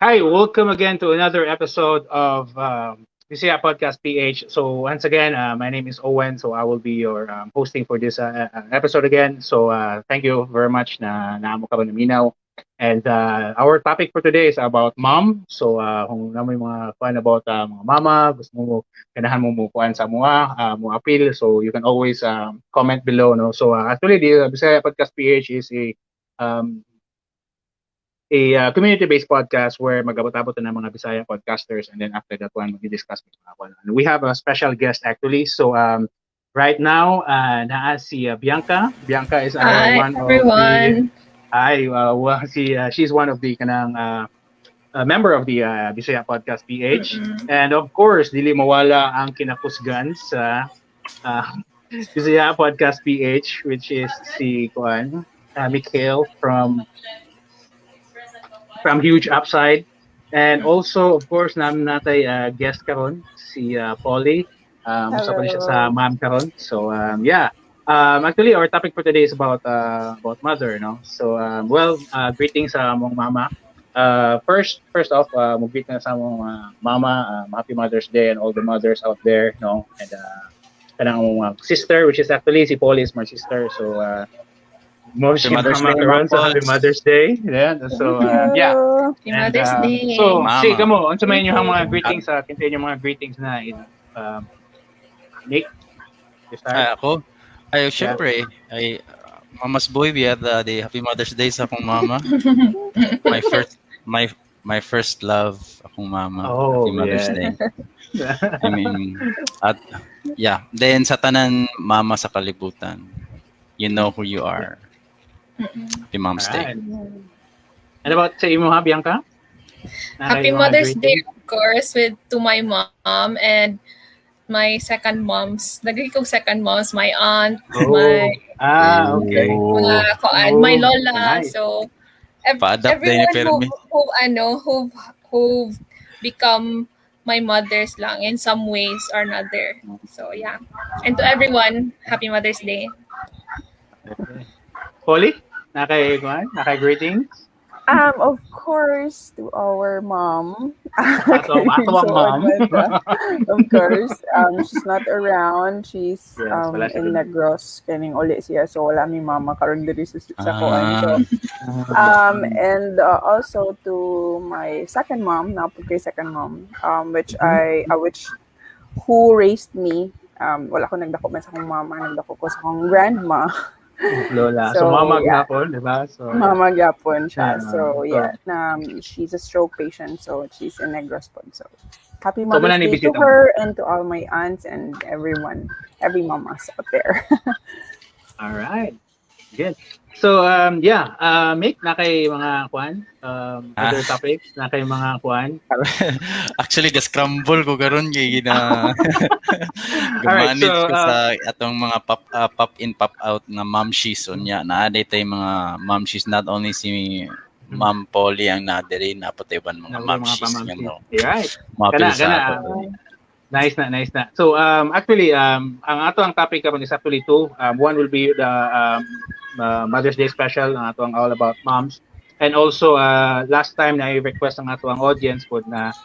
Hi, welcome again to another episode of Bisaya Podcast PH. So once again, my name is Owen. So I will be your hosting for this episode again. So thank you very much na naamo ka ba naminaw. And our topic for today is about mom. So kung na may mga fun about mga mama, gusto mo kanahan mo mo kuan sa mga mo apil. So you can always comment below. No. So actually, the Bisaya Podcast PH is um, a community-based podcast where mag-abot-abot na ng mga Bisaya podcasters, and then after that one, mag-discuss with mga one. And we have a special guest actually. So right now, naa si Bianca. Bianca is Hi, one of the everyone. she's one of the kanang member of the Bisaya Podcast PH. Mm-mm. And of course, dili mawala ang kinakusgan sa uh, Bisaya Podcast PH, which is si Kuan Mikhail from Huge Upside. And also, of course, namin natay guest karon si Polly. Usa pa ni siya sa Hello. ma'am karon. So, yeah. Actually, our topic for today is about mother, no? So, greetings sa mong mama. First off, mag-greet na sa mong mama. Happy Mother's Day and all the mothers out there, no? And kanang mong sister, which is actually si Polly is my sister. So, mo Happy si Mother's mama Day, karon. Ma'am So, Happy Pauls. Mother's Day. Yeah. So, Thank yeah. you. Happy And Mother's Day. so, si Mama. kamo, unsa man yung mga Thank you. greetings kinsa yung mga greetings na Nick, you Ay, start? ako? Ay, Yeah. syempre. Ay, Mama's boy, we had the Happy Mother's Day sa akong mama. My first, my my first love, akong mama. Oh, Happy Mother's yeah. Day. I mean, at yeah. Then sa tanan mama sa kalibutan, you know who you are. Mm-mm. Happy Mom's Day. Alright. And about sa imo ha, Bianca? Na Happy kayo mga Mother's Day, greetings? of course, to my mom and my second moms. Lagi kong second moms, my aunt, my Oh, okay. mga Oh, koan, my Oh, lola. nice. So pa-adapt din ni everyone Fermi. who become my mothers lang in some ways or another. So yeah. And to everyone, Happy Mother's Day. Okay. Polly? Nakay greetings? Of course, to our mom. Ato ang So, mom. of course, she's not around. She's Yes, wala siya in dun. Negros, kaning uli siya. So, wala mi mama karon diri sa kuan. So, and also to my second mom, na po kay second mom, which who raised me. Wala ko nagdako man sa akong mama, nagdako ko sa akong grandma. Lola. So, So, mama yeah. gapon, di ba? So, Mama gyapon siya. Yeah, So, so- yeah, she's a stroke patient, so she's in Negros po. So, happy So, Mother's muna Day ni-visit to ang- her and to all my aunts and everyone, every mamas out there. all right. Good. So, Mick, nakay mga kuan, other topics, nakay mga kuan. Actually, ga-scramble ko karon kay gina Alright, manage so, ko sa atong mga pop in pop out na mom she's unya naa tay mga mom she's, not only si Ma'am Polly ang nadiri na patiban mga mom she's nga no. Right. Mapil Kana, sa kana. ato. Nice na. So, actually, ang topic karon is actually two. One will be the Mother's Day special, ang ato ang all about moms. And also, last time na i-request ang ato ang audience po na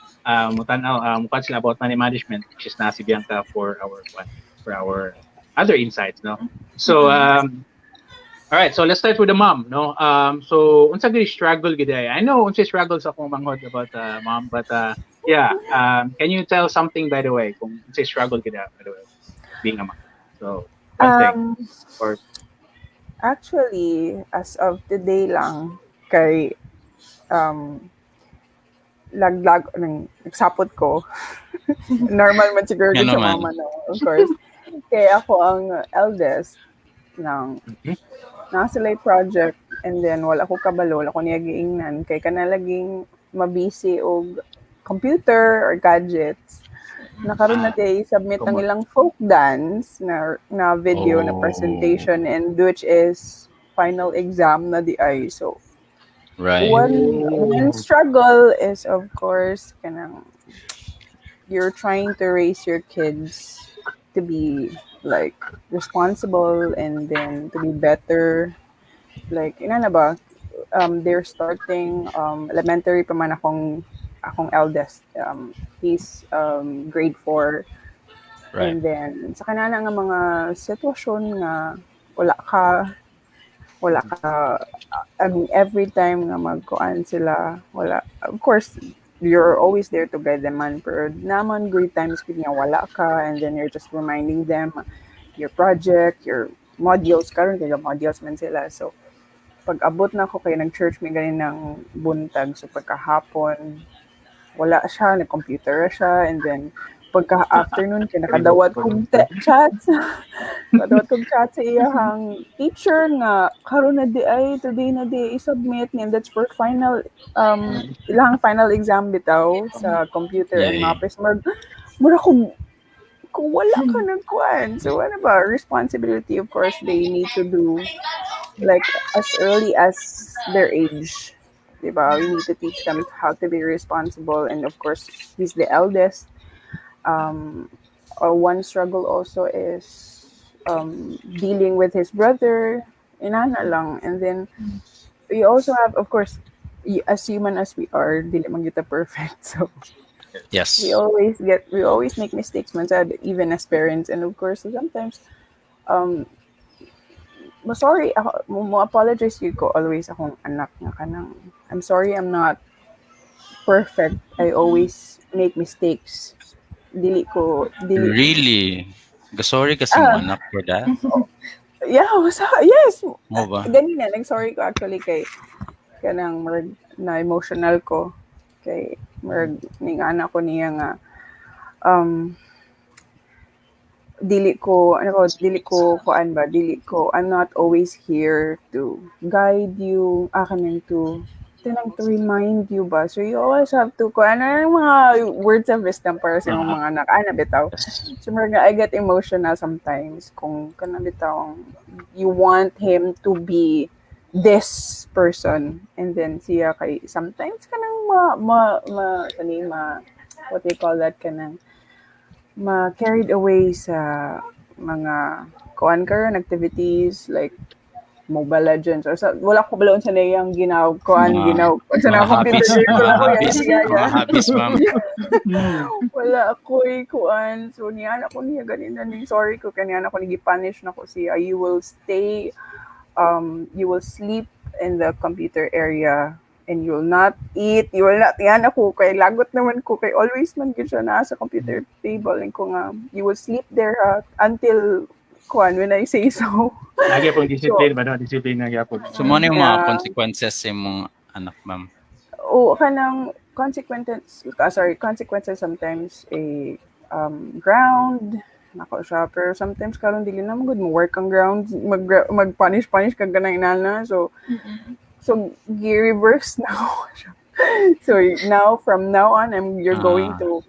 mukan sila about money management, which is na si Bianca for our other insights, no? So, all right, so let's start with the mom, no? So, unsa gyud struggle gid ay? I know unsa struggle sa akong manghod about mom, but yeah, can you tell something by the way kung unsa struggle gid by the way being a mom? So, one thing or Actually, as of today lang, kay laglag nagsapot ko. Normal man siguro Yan din sa naman. mama no, of course. Kaya ako ang eldest ng nasa lay project, and then wala ko kabalo, wala ko niya giingnan kay kana laging mabisi og computer or gadgets. Nakaroon na kay submit ang common. ilang folk dance na video na Oh. presentation, and which is final exam na di ay. So Right. one struggle is of course kanang you're trying to raise your kids to be like responsible and then to be better, like ina na ba, they're starting elementary pa man akong eldest. He's grade 4. Right. And then sa kanana nga mga sitwasyon nga wala ka I mean, every time nga magkuan sila, wala. Of course, you're always there to guide them man. Pero naman, great times kung nga wala ka, and then you're just reminding them your project, your modules. Karon kaya modules man sila. So, pag abot na ako kay nag-church, may ganin ng buntag. So, pagkahapon, wala siya, nag-computer siya, and then pagka-afternoon, kaya nakadawat kong chats. Nakadawat kong chat sa iyahang teacher nga, karon na di ay, today na di, i-submit niya. That's for final, ilang final exam bitaw sa computer and mapes. Mura kung wala ka nagkuhan. So, ano ba, responsibility, of course, they need to do like as early as their age. Diba? We need to teach them how to be responsible. And of course, he's the eldest. One struggle also is dealing with his brother, inana lang. And then we also have, of course, as human as we are, dili man kita perfect. So Yes. we always make mistakes man sad, even as parents. And of course, sometimes sorry ako, mo apologize yun ko always akong anak nga kanang I'm sorry I'm not perfect. I always make mistakes. Dili. Really? Sorry kasi mo anak for that? Yeah, yes. Mo ba? Ganina, nag-sorry ko actually kay kanang na emotional ko kay ning anak ko niya nga I'm not always here to guide you, to remind you ba. So you always have to mga words of wisdom para sa mga anak bitaw. So I get emotional sometimes kung bitaw you want him to be this person, and then siya kay sometimes kanang what they call that, kanang carried away sa mga karon activities like Mobile Legends or wala ko balon sa niyang ginaw sa na computer game ko lang mga habis ma'am. Wala ako kuan, so niya ganina ning sorry ko kanya ako nigi-punish na ko siya. You will sleep in the computer area and you will not eat, yan ako kay lagot naman ko kay always man gid siya na sa computer table and ko nga you will sleep there until when I say so. Lagi pong discipline ba no? Discipline na gyapon. So mo yung mga consequences sa imong anak ma'am? Kanang consequences sometimes ground nako siya, pero sometimes karon dili na good mo work ang ground, mag-punish kag ganang inana. So reverse now. So from now on you're going to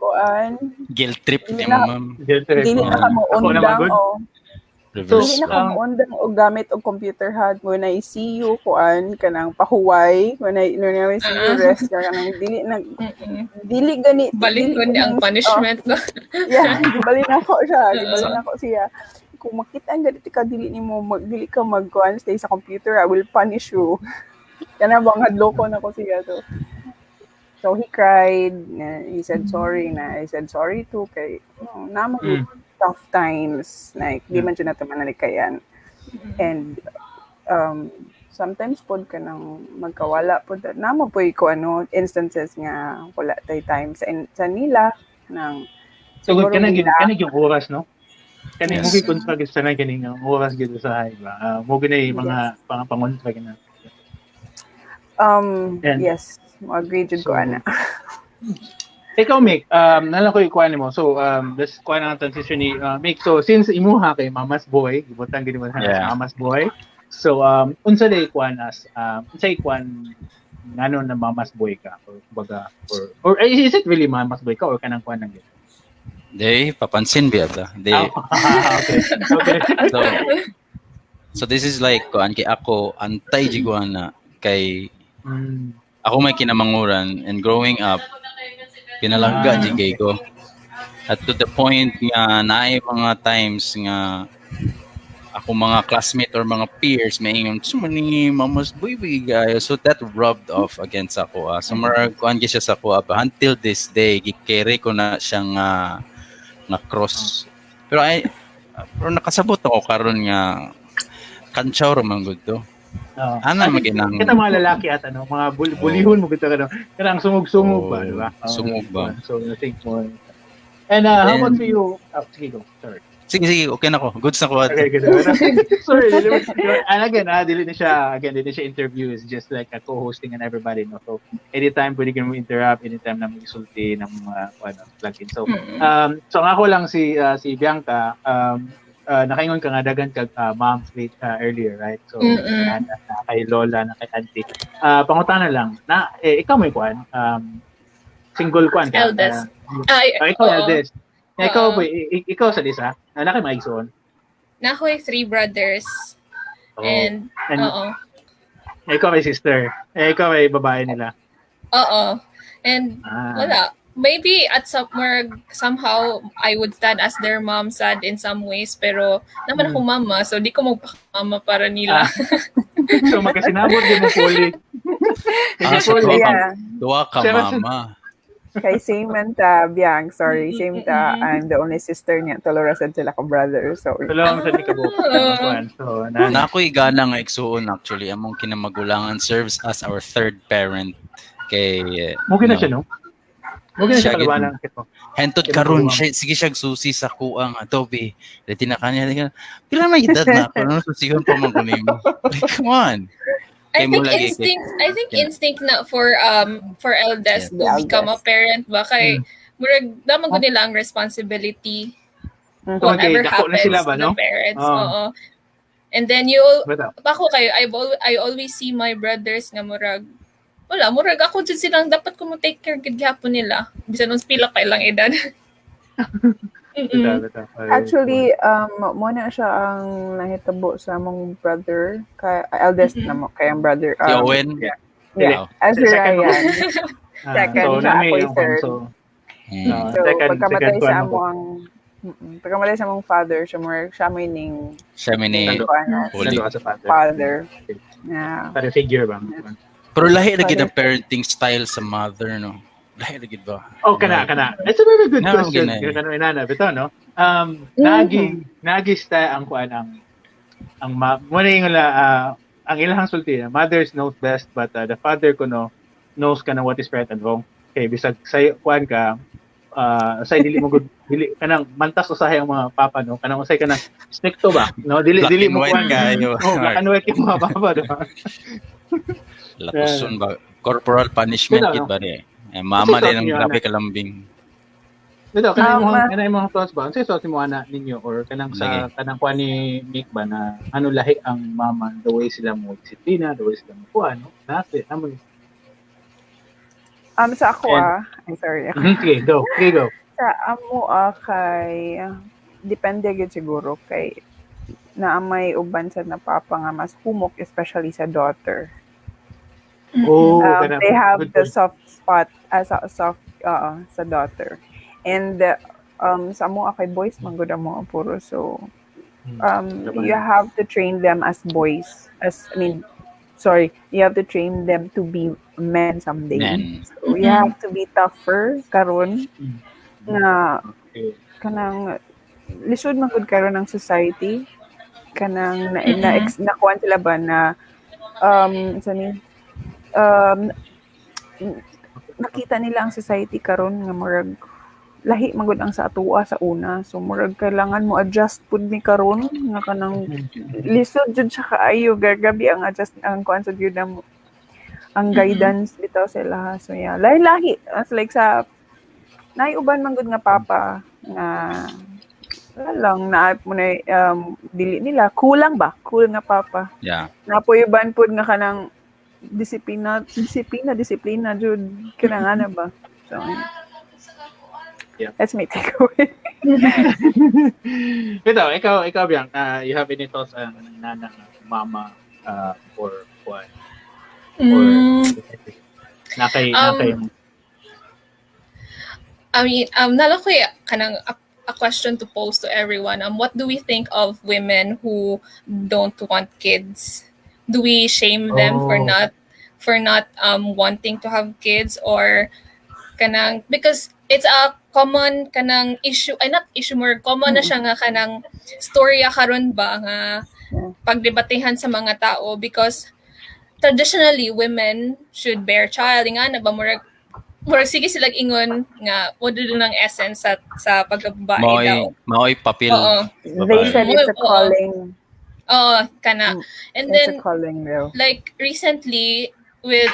guilt trip ni mo ma'am. Dili na ka mo undang Reverse. Dili na ka mo undang og gamit og computer had when I see you kanang pahuway, when I see you rest kanang dili gani balik ko niya ang punishment no. Yeah, gibali na ko siya. Kung makita ang ganito ka dili ka stay sa computer, I will punish you. Kana bang hadloko na ko siya to. So he cried, he said sorry na. I said sorry too kay tough times, like di man siya natamanaligkayan. And sometimes pod ka nang magkawala pod namo po ko instances nga wala tay times sa nila nang so kanang yung oras no kanang mo kun pag sa na ganing oras gid sa hay ba mo ginay mga pangontra gina. Yes, mo agree jud ko ana. Ikaw, Mick, nalang ko ikuan mo. So, let's kuan ang transition ni Mick. So, since imuha kay Mama's Boy, ibutang gini mo sa Mama's Boy. So, unsa day kuan as unsa ikuan ngano na Mama's Boy ka or is it really Mama's Boy ka or kanang kuan nang They papansin biya They okay. So this is like kuan kay ako antay jiguana kay ako may kinamanguran and growing up pinalangga jigay ko at to the point nga naay mga times nga ako mga classmate or mga peers maingon sumani mama's boy guys, so that rubbed off against ako. So marag kuan siya sa ako until this day gikerry ko na siyang nga cross. Pero nakasabot ako karon nga kantsaw ra man gud to. Ana maginang kita mga lalaki at mga bulihon mo kita kanang sumug-sumug ba, di ba? Sumug ba. So I think more. And how about for you? Sige, go. Sorry. Sige, okay na ko. Goods na ko. Okay, good. Sorry. And again, dili na siya interview. It's just like a co-hosting and everybody, no? So, anytime pwede ka mo interrupt, anytime na mag-isulti ng mga plug-in. So, so ako lang si Bianca, nakaingon ka nga dagan kag mom fleet earlier, right? So, na kay lola, na kay auntie. Pangutana lang, ikaw may kwan, single kwan ka? Eldest. Ikaw eldest. Ikaw sa Lisa, na kay maigsoon? Na ako 3 brothers. And ikaw may sister. Ikaw may babae nila. Oo. And wala. Maybe at somehow I would stand as their mom sad in some ways, pero naman ako mama, so di ko magpaka-mama para nila. So magkasinabot din mo puli. Duwa ka mama. Kay same man ta, Biang, sorry. Same ta, I'm the only sister niya. Tolorasad sila ko brother. So, tulong sa tikabok. So, ako'y gana nga igsuon actually. Among kinamagulangan serves as our third parent. Kay... Mugin na siya, no? Mugin na siya kalabanan. Hentod karon sige siya susi sa kuang adobe. Dati na kanya. Pila may edad na ako. Ano susihon pa man kunin mo? Come on. I think instinct na for eldest to become a parent ba kay murag naman gud nila ang responsibility whatever happens to the parents. Oo. And then ako kayo I always see my brothers nga murag ako jud silang dapat ko mo take care gid gyapon nila bisan uns pila kay lang edad. Actually, muna siya ang nahitabo sa among brother, kay eldest na mo, kay ang brother. Si Owen? Yeah. As Ryan. Second, siya ako'y third. So, pagkamatay sa among father, siya may ning father. Yeah. Para figure ba? Pero lahi na gid ang parenting style sa mother, no? Lahi na gid ba? Kana. It's a very good question. Kanang inana bitaw, no? Nagista ang kuan ang muna yung ang ilahang sulti, mothers knows best, but the father ko knows kana what is right and wrong. Okay, bisag say kuan ka say dili mo good dili kanang mantas usahay ang mga papa, no? Kanang usay kanang stricto ba, no? Dili mo kuan kayo. Black and white yung mga papa, no? Lapuson ba? Corporal punishment gid ba ni? Mama din ang grabe kalambing. Dito, kanang mga thoughts ba? Ano sa thoughts mo ana ninyo or kanang sa kanang kuan ni Nick ba na ano lahi ang mama, the way sila mo disiplina, the way sila mo kuan, no? Nasi, amo. Sa ako I'm sorry. Okay, go. Sa amo kay depende gid siguro kay na may uban sa na papa nga mas humok especially sa daughter. They have the soft spot sa daughter. And sa mo kay boys manggod mo puro, so you have to train them as boys, you have to train them to be men someday. So you have to be tougher karon na kanang lisod manggod karon ng society kanang nakuan sila ba na nakita nila ang society karon nga murag lahi magud ang sa atuwa sa una, so murag kailangan mo adjust pud ni karon nga kanang lisod jud siya kaayo gagabi ang adjust ang kuan sa jud ang guidance bitaw sila. So yeah, lahi as like sa naiuban man gud nga papa nga lang na mo na dili nila kulang nga papa. Yeah. Napoy-uban pud nga kanang disiplina jud kanang ana ba. So that's my takeaway. Ikaw Biang, you have any thoughts on nana mama or what? Or nakay nalo ko kanang a question to pose to everyone. What do we think of women who don't want kids? Do we shame them for not wanting to have kids, or kanang, because it's a common kanang issue, ay not issue, more common na siya nga kanang storya karon ba nga pagdebatehan sa mga tao, because traditionally women should bear child nga na ba, murag sige sila ingon nga mo do ng essence sa pagbabae daw. Maoy papil. They said it's a calling. Kana. And it's then a calling though. Like recently,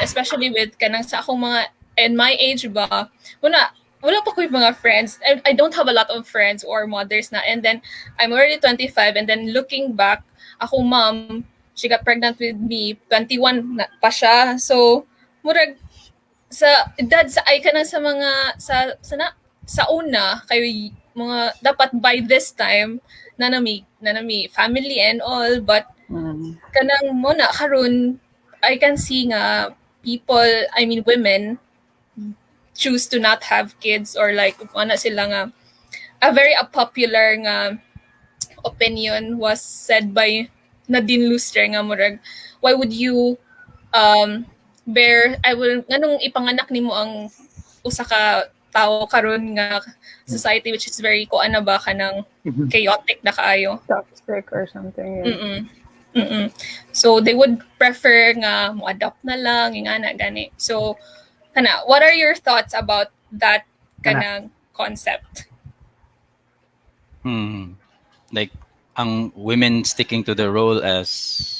especially with kanang sa akong mga in my age ba, wala pa ko yung mga friends. I don't have a lot of friends or mothers na. And then I'm already 25, and then looking back, akong mom, she got pregnant with me 21 na pa siya. So murag sa edad sa ay kanang sa mga sa una kay mga dapat by this time nanami family and all, but kanang mo na karon I can see nga people, I mean women, choose to not have kids, or like wala sila nga a very popular nga opinion was said by Nadine Lustre nga murag, why would you nganong ipanganak nimo ang usa ka tao karon nga society which is very kuana ba kanang chaotic na kaayo, toxic or something. So they would prefer nga mo adopt na lang nga na gani. So kana, what are your thoughts about that kanang concept? Like ang women sticking to the role as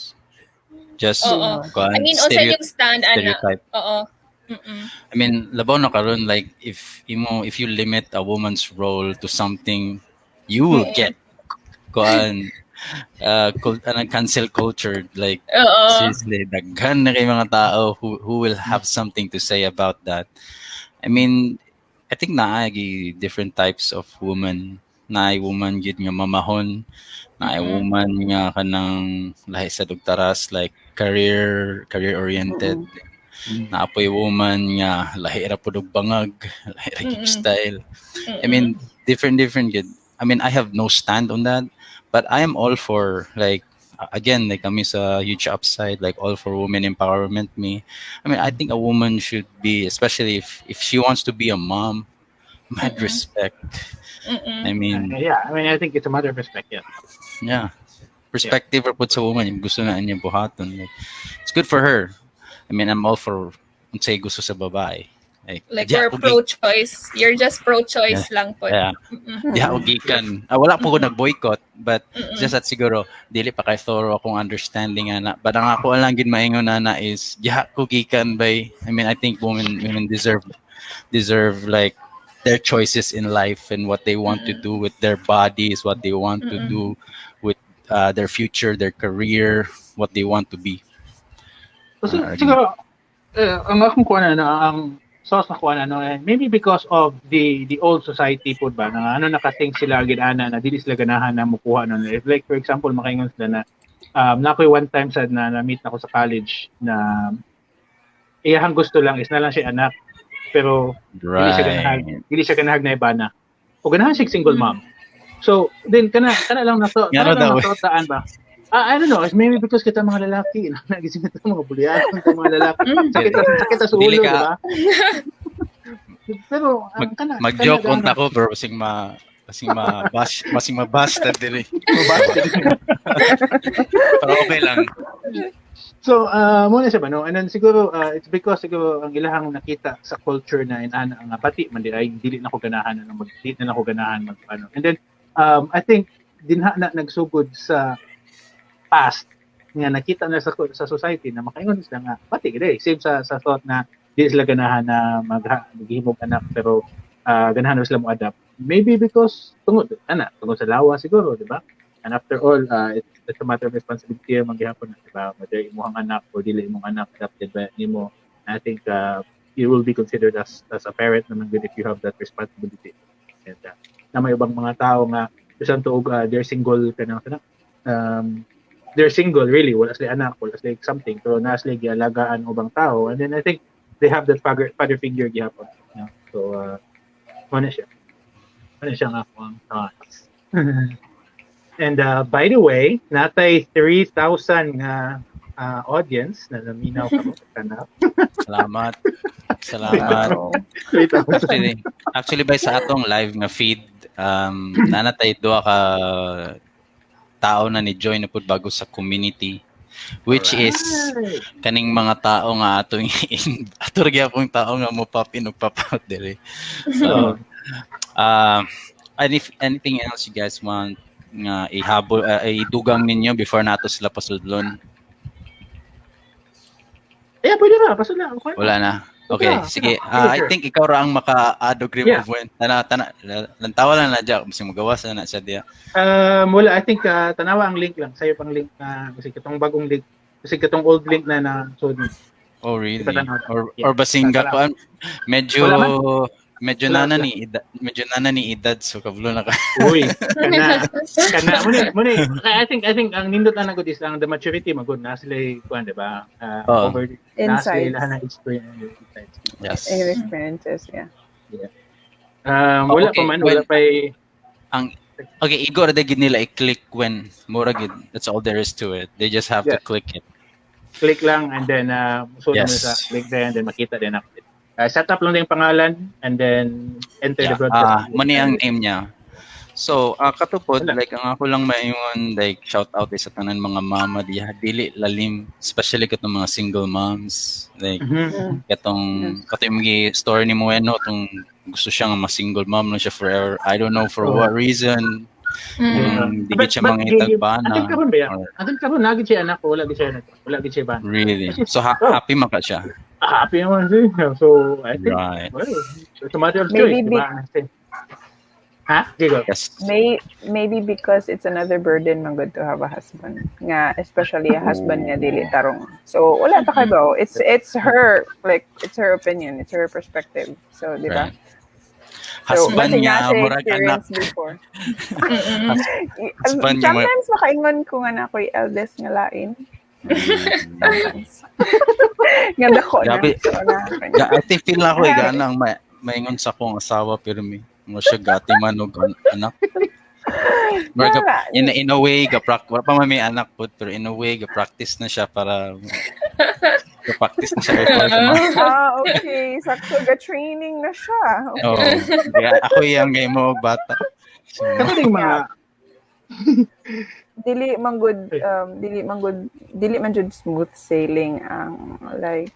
just I mean also yung stand stereotype. I mean labaw na karon, like if you limit a woman's role to something, you will get cancel culture, like seriously daghan na kay mga tao who will have something to say about that. I mean, I think naay different types of woman. Naay woman gid nga mamahon, naay woman nga kanang lahi sa dugtaras, like career oriented. Naapoy woman nga lahi ra pud og bangag, lahi ra gyud style. I mean, different good. I mean, I have no stand on that, but I am all for, like, again, like kami sa huge upside, like all for women empowerment. I mean, I think a woman should be, especially if she wants to be a mom, mad respect. I mean, I think it's a matter of respect. Perspective put sa woman yung gusto na niya buhaton. Like, it's good for her. I mean, I'm all for unsay gusto sa babae. Like you're pro-choice. You're just pro-choice lang po. Gikan. Wala po ko nag-boycott, but just at siguro dili pa kay thorough akong understanding ana. But ang ako lang gid maingon na is ko gikan by, I mean, I think women deserve like their choices in life and what they want to do with their bodies, what they want to do with their future, their career, what they want to be. Siguro ang akong kuha na ang source na kuha na maybe because of the old society po ba na nakating sila gid-ana na dili sila ganahan na mukuha like for example makaingon sila na nakoy one time sad na meet nako sa college na iyahang gusto lang is na lang siya anak, pero dili siya ganahag na ibana o ganahan siya single mom. So then kana lang nataan ba. I don't know, it's maybe because kita mga lalaki, nagising kita mga bulyan, kita mga lalaki, sakit sa ulo, diba? Pero, mag-joke on ako, pero masing mabastard din eh. Pero okay lang. So, muna siya ba, no? And then siguro, it's because siguro ang ilahang nakita sa culture na inana ang pati, man ay dili na ko ganahan mag-ano. And then, I think, dinha na nagsugod sa past nga nakita na sa society na makaingon sila nga pati gid same sa thought na di sila ganahan na maghimog anak, pero ganahan sila mo adapt, maybe because tungod sa lawa siguro, di ba? And after all, it's a matter of responsibility maghihapon, di ba, whether imong anak o dili imong anak adopted ba nimo. I think you will be considered as a parent naman good if you have that responsibility. And na may ubang mga tao nga bisan tuog they're single they're single really, wala sila anak, wala sila something, pero na sila gialagaan ubang tao, and then I think they have that father figure gihapon. So ano siya. Ano siyang ako ang thoughts. And by the way, natay 3,000 nga audience na naminaw ka mo kanap. Salamat. 3,000. Actually by sa atong live nga feed, nanatay duha ka tao na ni join na pud bago sa community, which is kaning mga tao nga atong ato ra gyapon tao nga mo papin ug papaut diri. So and if anything else you guys want nga ihabol idugang ninyo before nato sila pasudlon? Pwede na, pasudlon. Okay. Wala na. Okay, sige. I think ikaw ra ang maka-add og remove when lantawa lang na diya kasi magawas na siya diya. Wala, I think tanawa ang link lang. Sayo pang link na kasi katong bagong link. Kasi katong old link na so. Oh really? Or basing ka medyo nana ni edad so kablo na ka. Uy, kana muna. I think ang nindot na nagud is ang the maturity magud na sila kuan, di ba? Over insights. Na experience. Yes. Experiences, yeah. Wala pa man, wala pa okay, igor de gid nila i-click when mura gid. That's all there is to it. They just have to click it. Click lang and then mo sa click there and then makita din ako. Set up lang din yung pangalan and then enter the broadcast. Mani ang name niya. So, katupod, like ang ako lang mayon like shout out sa tanan mga mama diha dili lalim, especially katong mga single moms. Like katong story ni Moeno tong gusto siya nga ma-single mom na siya forever. I don't know for what reason. Di siya mangitag bana. Atin karon nagid siya anak ko, wala gid siya bana. Really? So happy man ka siya. Happy naman siya. So I think it's a matter of choice. Digo. Yes. Maybe because it's another burden man good to have a husband. Nga especially a husband nga dili tarong. So wala ta kay ba. It's her opinion, it's her perspective. So di ba? Husband niya murag anak. Sometimes makaingon ko nga na ako'y eldest nga lain. Nga dako na. I think feel na ako ganang maingon sa akong asawa pero mo siya gati manog anak. In a way wala pa may anak po pero in a way practice na siya para practice na siya okay, sakto ga training na siya. Kaya ako yung game mo bata. Kating mga dili man jud smooth sailing ang like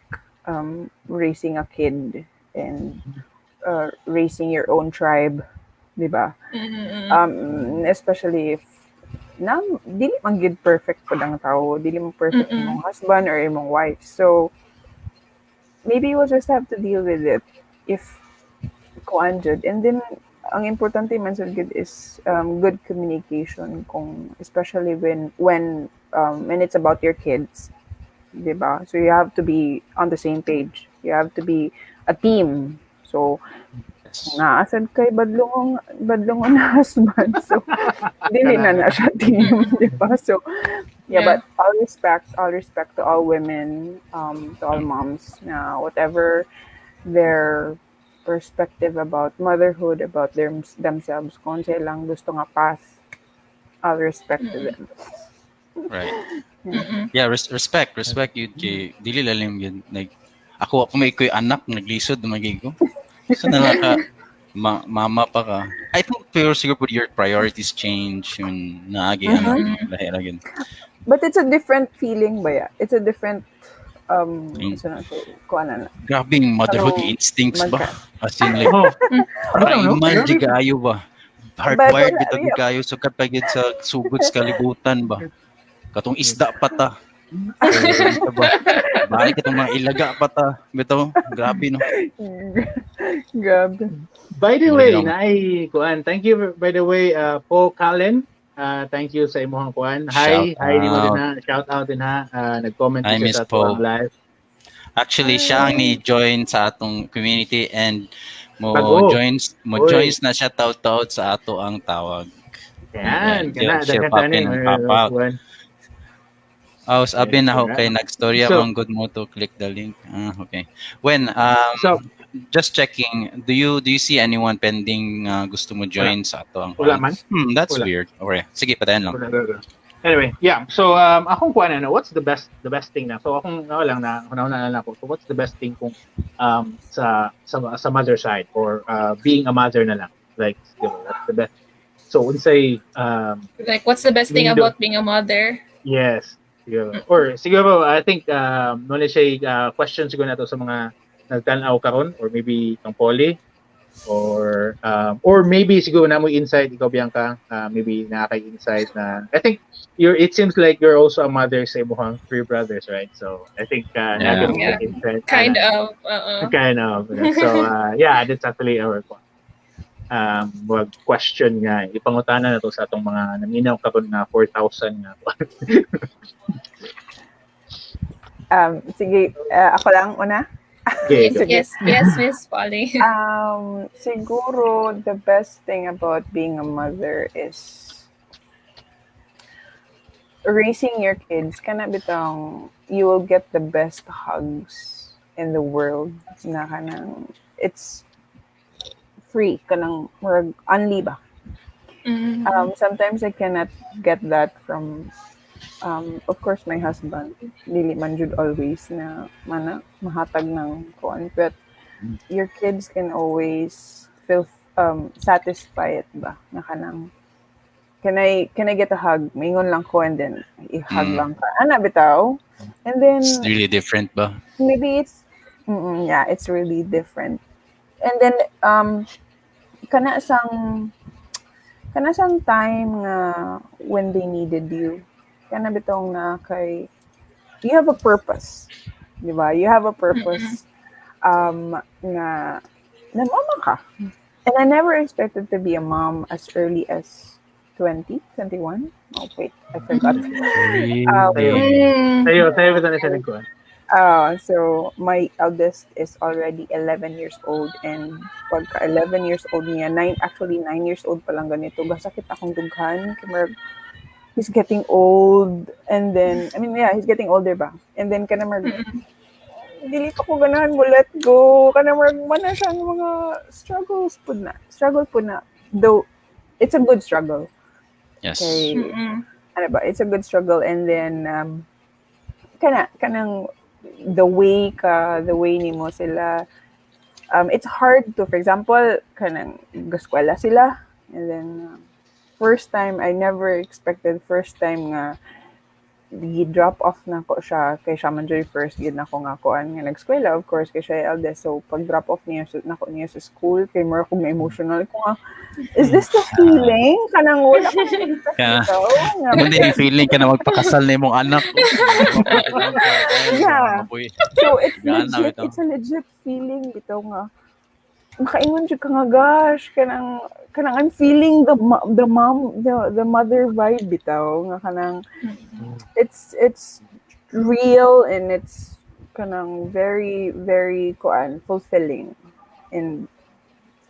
raising a kid and raising your own tribe, di ba? Especially if dili man gid perfect pud ang tao, dili mo perfect imong husband or imong wife. So maybe you will just have to deal with it if kuan jud. And then ang importante man sa good is good communication kung especially when it's about your kids, di ba? So you have to be on the same page. You have to be a team. So naasad kay badlongon na husband. So dili na siya team, di ba? So but all respect to all women, to all moms na whatever their perspective about motherhood, about themselves, kung sila lang gusto nga path, I'll respect to them. Right. Yeah, respect you dili lalim yun. Like ako may koy anak naglisod magig ko. So nalaka mama pa ka. I think pero siguro your priorities change yun naagi anak lahi ra. But it's a different feeling ba ya? It's a different grabing motherhood instincts ba? As in like man jigayo ba? Hardwired bitag kayo so kapag sa sugod sa kalibutan ba? Katong isda pa ta. Balik itong mga ilaga pa ta. Bitaw, grabe no. Grabe. By the way, thank you by the way, Paul Callen. Thank you sa imong kuan. Hi din mo din ha. Shout out din ha. Nag-comment siya sa atong live. Actually, siya ang ni-join sa atong community and joins na siya taud-taud sa ato ang tawag. Yan, sabi na ako kay nag-storya mong good mo to click the link. Okay. When just checking, do you see anyone pending gusto mo join sa ato ang Wala man. That's Wala. weird. Okay, sige, patayan lang. Wala. Anyway, yeah. So akong kuan what's the best thing na? So akong lang na una ko. So what's the best thing kung sa mother side or being a mother na lang? Like, that's the best. So unsay like what's the best thing about being a mother? Yes. Siguro. Or siguro I think knowledge question siguro nato sa mga nagtanaw karon or maybe kang poly or maybe siguro na mo insight ikaw Bianca, maybe nakaka-insight na I think it seems like you're also a mother sa imong 3 brothers, right? So I think insight kind of so yeah, that's actually our wag question nga ipangutana na to sa atong mga naminaw karon na 4,000 nga. Sige, ako lang una. Yes, Miss Polly. Siguro the best thing about being a mother is raising your kids. Kana bitang you will get the best hugs in the world. Na kanang it's free, kanang unli ba. Sometimes I cannot get that from of course my husband. Dili man jud always na mahatag ng kuan, but your kids can always feel satisfied ba na kanang can I get a hug, maingon lang ko and then i-hug lang ka ana bitaw, and then it's really different ba, maybe it's it's really different. And then kana sang time nga when they needed you, kana bitong na kay you have a purpose, di ba? You have a purpose nga mama ka. And I never expected to be a mom as early as 20, 21. Oh wait, I forgot. Tayo ba na siya nagkuhan? So my eldest is already 11 years old, and pagka 11 years old niya, 9 years old pa lang ganito, gasakit akong dughan. He's getting old, and then, he's getting older ba? And then, dili pa ko ganahan mo let go. Mana siyang mga struggle po na. Though, it's a good struggle. yes. Okay, it's a good struggle, and then, kanang, the way nimo sila, it's hard to, for example, kanang gaskwela sila, and then first time I never expected nga i-drop off na ko siya kay siya man joy first gid na ko nga kuan nga nagskwela, of course kay siya eldest, so pag drop off niya sa school kay more ko na emotional ko nga, is this the feeling kanang wala ko hindi feeling ka na magpakasal na imong anak. Yeah, so it's a legit feeling bitaw nga makaingon jud ka nga, gosh, kanang I'm feeling the mother vibe bitaw nga kanang it's real, and it's kanang very very fulfilling, and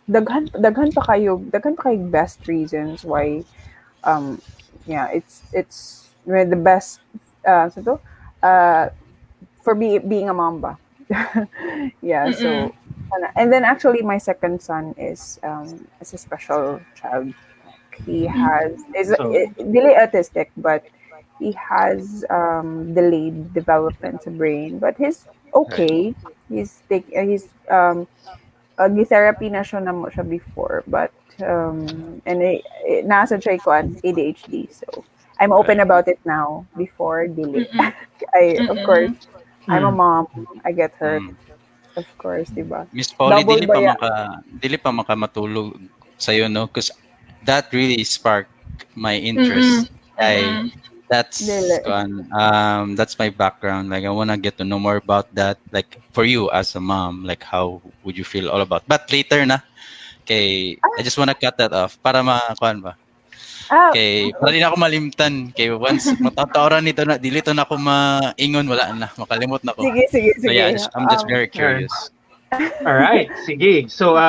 daghan pa kayo best reasons why it's the best for being a mom ba. So and then actually my second son is a special child. He is really autistic, but he has delayed development sa brain, but he's okay. He's therapy na siya before, but and nasa siya ko ADHD, so I'm open about it now. Before delay, of course I'm a mom, I get hurt. Of course, diba? Miss Polly, dili pa makamatulog sa'yo, no? Because that really sparked my interest. That's my background. Like, I wanna get to know more about that. Like, for you as a mom, like, how would you feel all about? But later na. Okay, I just wanna cut that off para makuan ba. Okay, para di na ako malimtan. Okay, once matataoran nito na, dili to na ako maingon, wala na, makalimot na ako. Sige. So yeah, I'm just very curious. All right, sige. So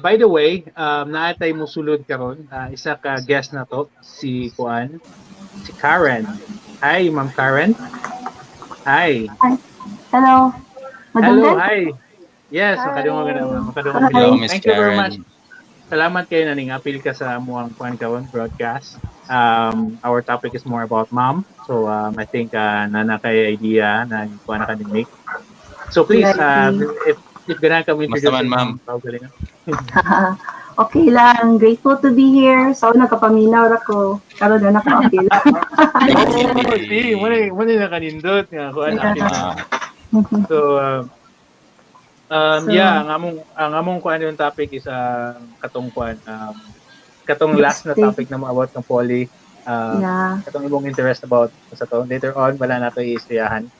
by the way, naatay mo sulod karon, isa ka guest na to, si Karen. Hi, Ma'am Karen. Hi. Hello. Hello, hi. Yes, makadungog na. Makadungog Hello, bilaw. Miss Thank you very much. Karen. Salamat kayo na ning-apil ka sa muang kuan kawon broadcast. Our topic is more about mom. So I think nana kay idea na kuan na kanimik. So please, if gana ka mo Mas introduce naman, yung ma'am. paugalingan. Okay lang. Grateful to be here. So, nakapaminaw ako. Karoon na naka-apil. Oh, see, muna na kanindot nga kuan apil. So yeah, ang among kuan yung topic is katong kuan katong last na topic na about ng poly. Yeah. Katong imong interest about sa to. Later on wala na to iistriyahan.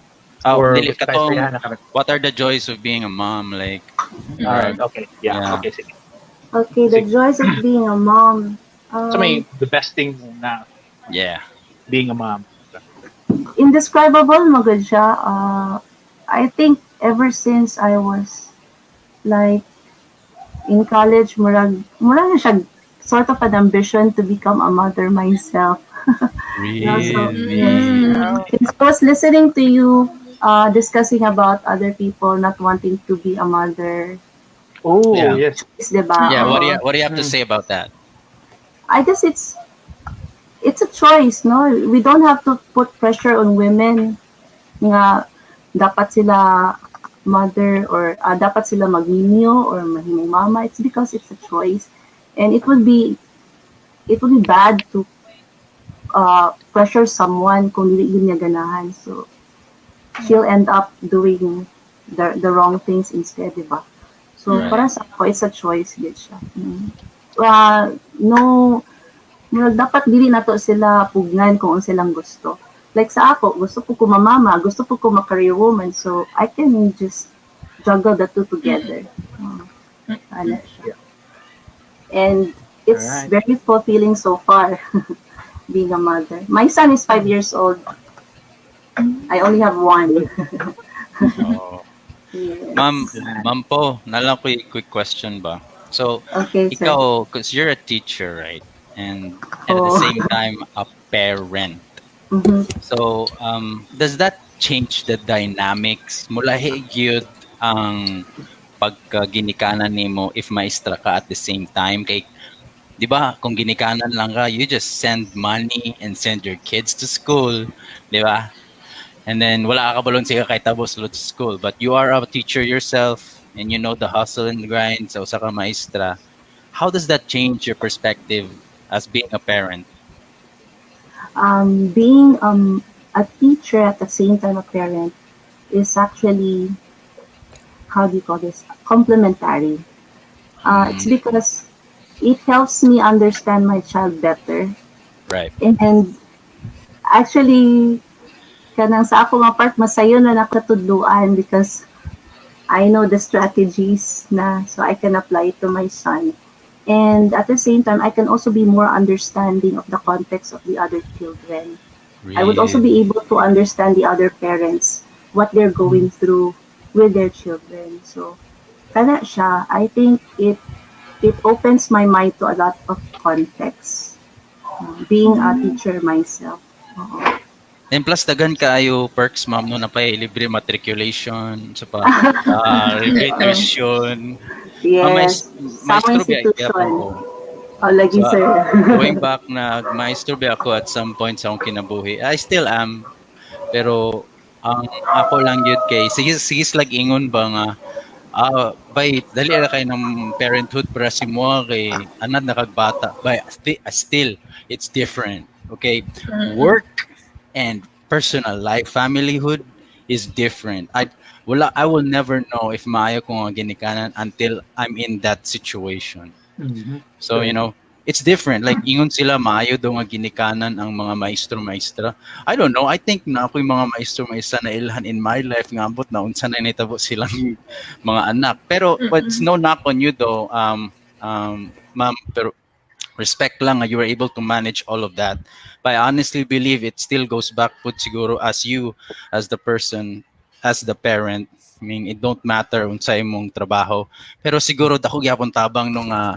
Dili katong, what are the joys of being a mom? Like, okay. Yeah. Okay, sige. Okay, the joys of being a mom. So may the best thing na being a mom. Indescribable magud siya. I think ever since I was like in college, murag na siya sort of an ambition to become a mother myself. really? So, yes. I was listening to you discussing about other people not wanting to be a mother. Oh, yes. Diba? Yeah, what do you have to say about that? I guess it's a choice, no? We don't have to put pressure on women nga dapat sila mother or dapat sila magninyo or mahimong mama. It's because it's a choice, and it would be bad to pressure someone kung hindi yun niya ganahan. So she'll end up doing the wrong things instead, diba? So para sa ako, it's a choice gid siya. No, dapat dili nato sila pugnan kung silang gusto. Like sa ako, gusto ko mamama, gusto ko ma-career woman, so I can just juggle the two together. Ano siya. And it's very fulfilling so far, being a mother. My son is 5 years old. I only have one. Yes. Ma'am po, nalang ko quick question ba? So, okay, ikaw, because you're a teacher, right? And at the same time, a parent. So, does that change the dynamics? Mula higit ang pagka-ginikanan nimo if maestra ka at the same time? Kay, di ba, kung ginikanan lang ka, you just send money and send your kids to school, di ba? And then, wala ka balon siya kay tabos to school. But you are a teacher yourself, and you know the hustle and grind sa usa ka maestra. How does that change your perspective as being a parent? Being a teacher at the same time a parent is actually, how do you call this, complementary. It's because it helps me understand my child better. Right. And actually, kanang sa ako nga part, masayo na nakatudluan because I know the strategies na, so I can apply it to my son. And at the same time, I can also be more understanding of the context of the other children. Really? I would also be able to understand the other parents, what they're going through with their children. So, kana siya, I think it opens my mind to a lot of context. Being a teacher myself. And plus, dagan kaayo perks, ma'am, no, na pa libre matriculation, sa pa, libre tuition. Yes, sa institution. Lagi, so, sir. Going back, nag-maestro ba ako at some point sa akong kinabuhi. I still am. Pero, ako lang yun kay, sige lag ingon ba nga, bay, dali na kayo ng parenthood para si mo kay anad nakagbata. Bay, still, it's different. Okay? Work and personal life, familyhood is different. I will never know if maayo ko nga ginikanan until I'm in that situation. So, you know, it's different. Like, ingon sila, maayo daw nga ginikanan ang mga maestro-maestra. I don't know. I think na ako yung mga maestro-maestra na ilhan in my life nga ambot na unsa na nitabo silang mga anak. Pero, but it's no knock on you though, ma'am, pero respect lang you were able to manage all of that. But I honestly believe it still goes back po siguro as you, as the person, as the parent. I mean, it don't matter unsay imong trabaho. Pero siguro dako gyapon tabang nung nga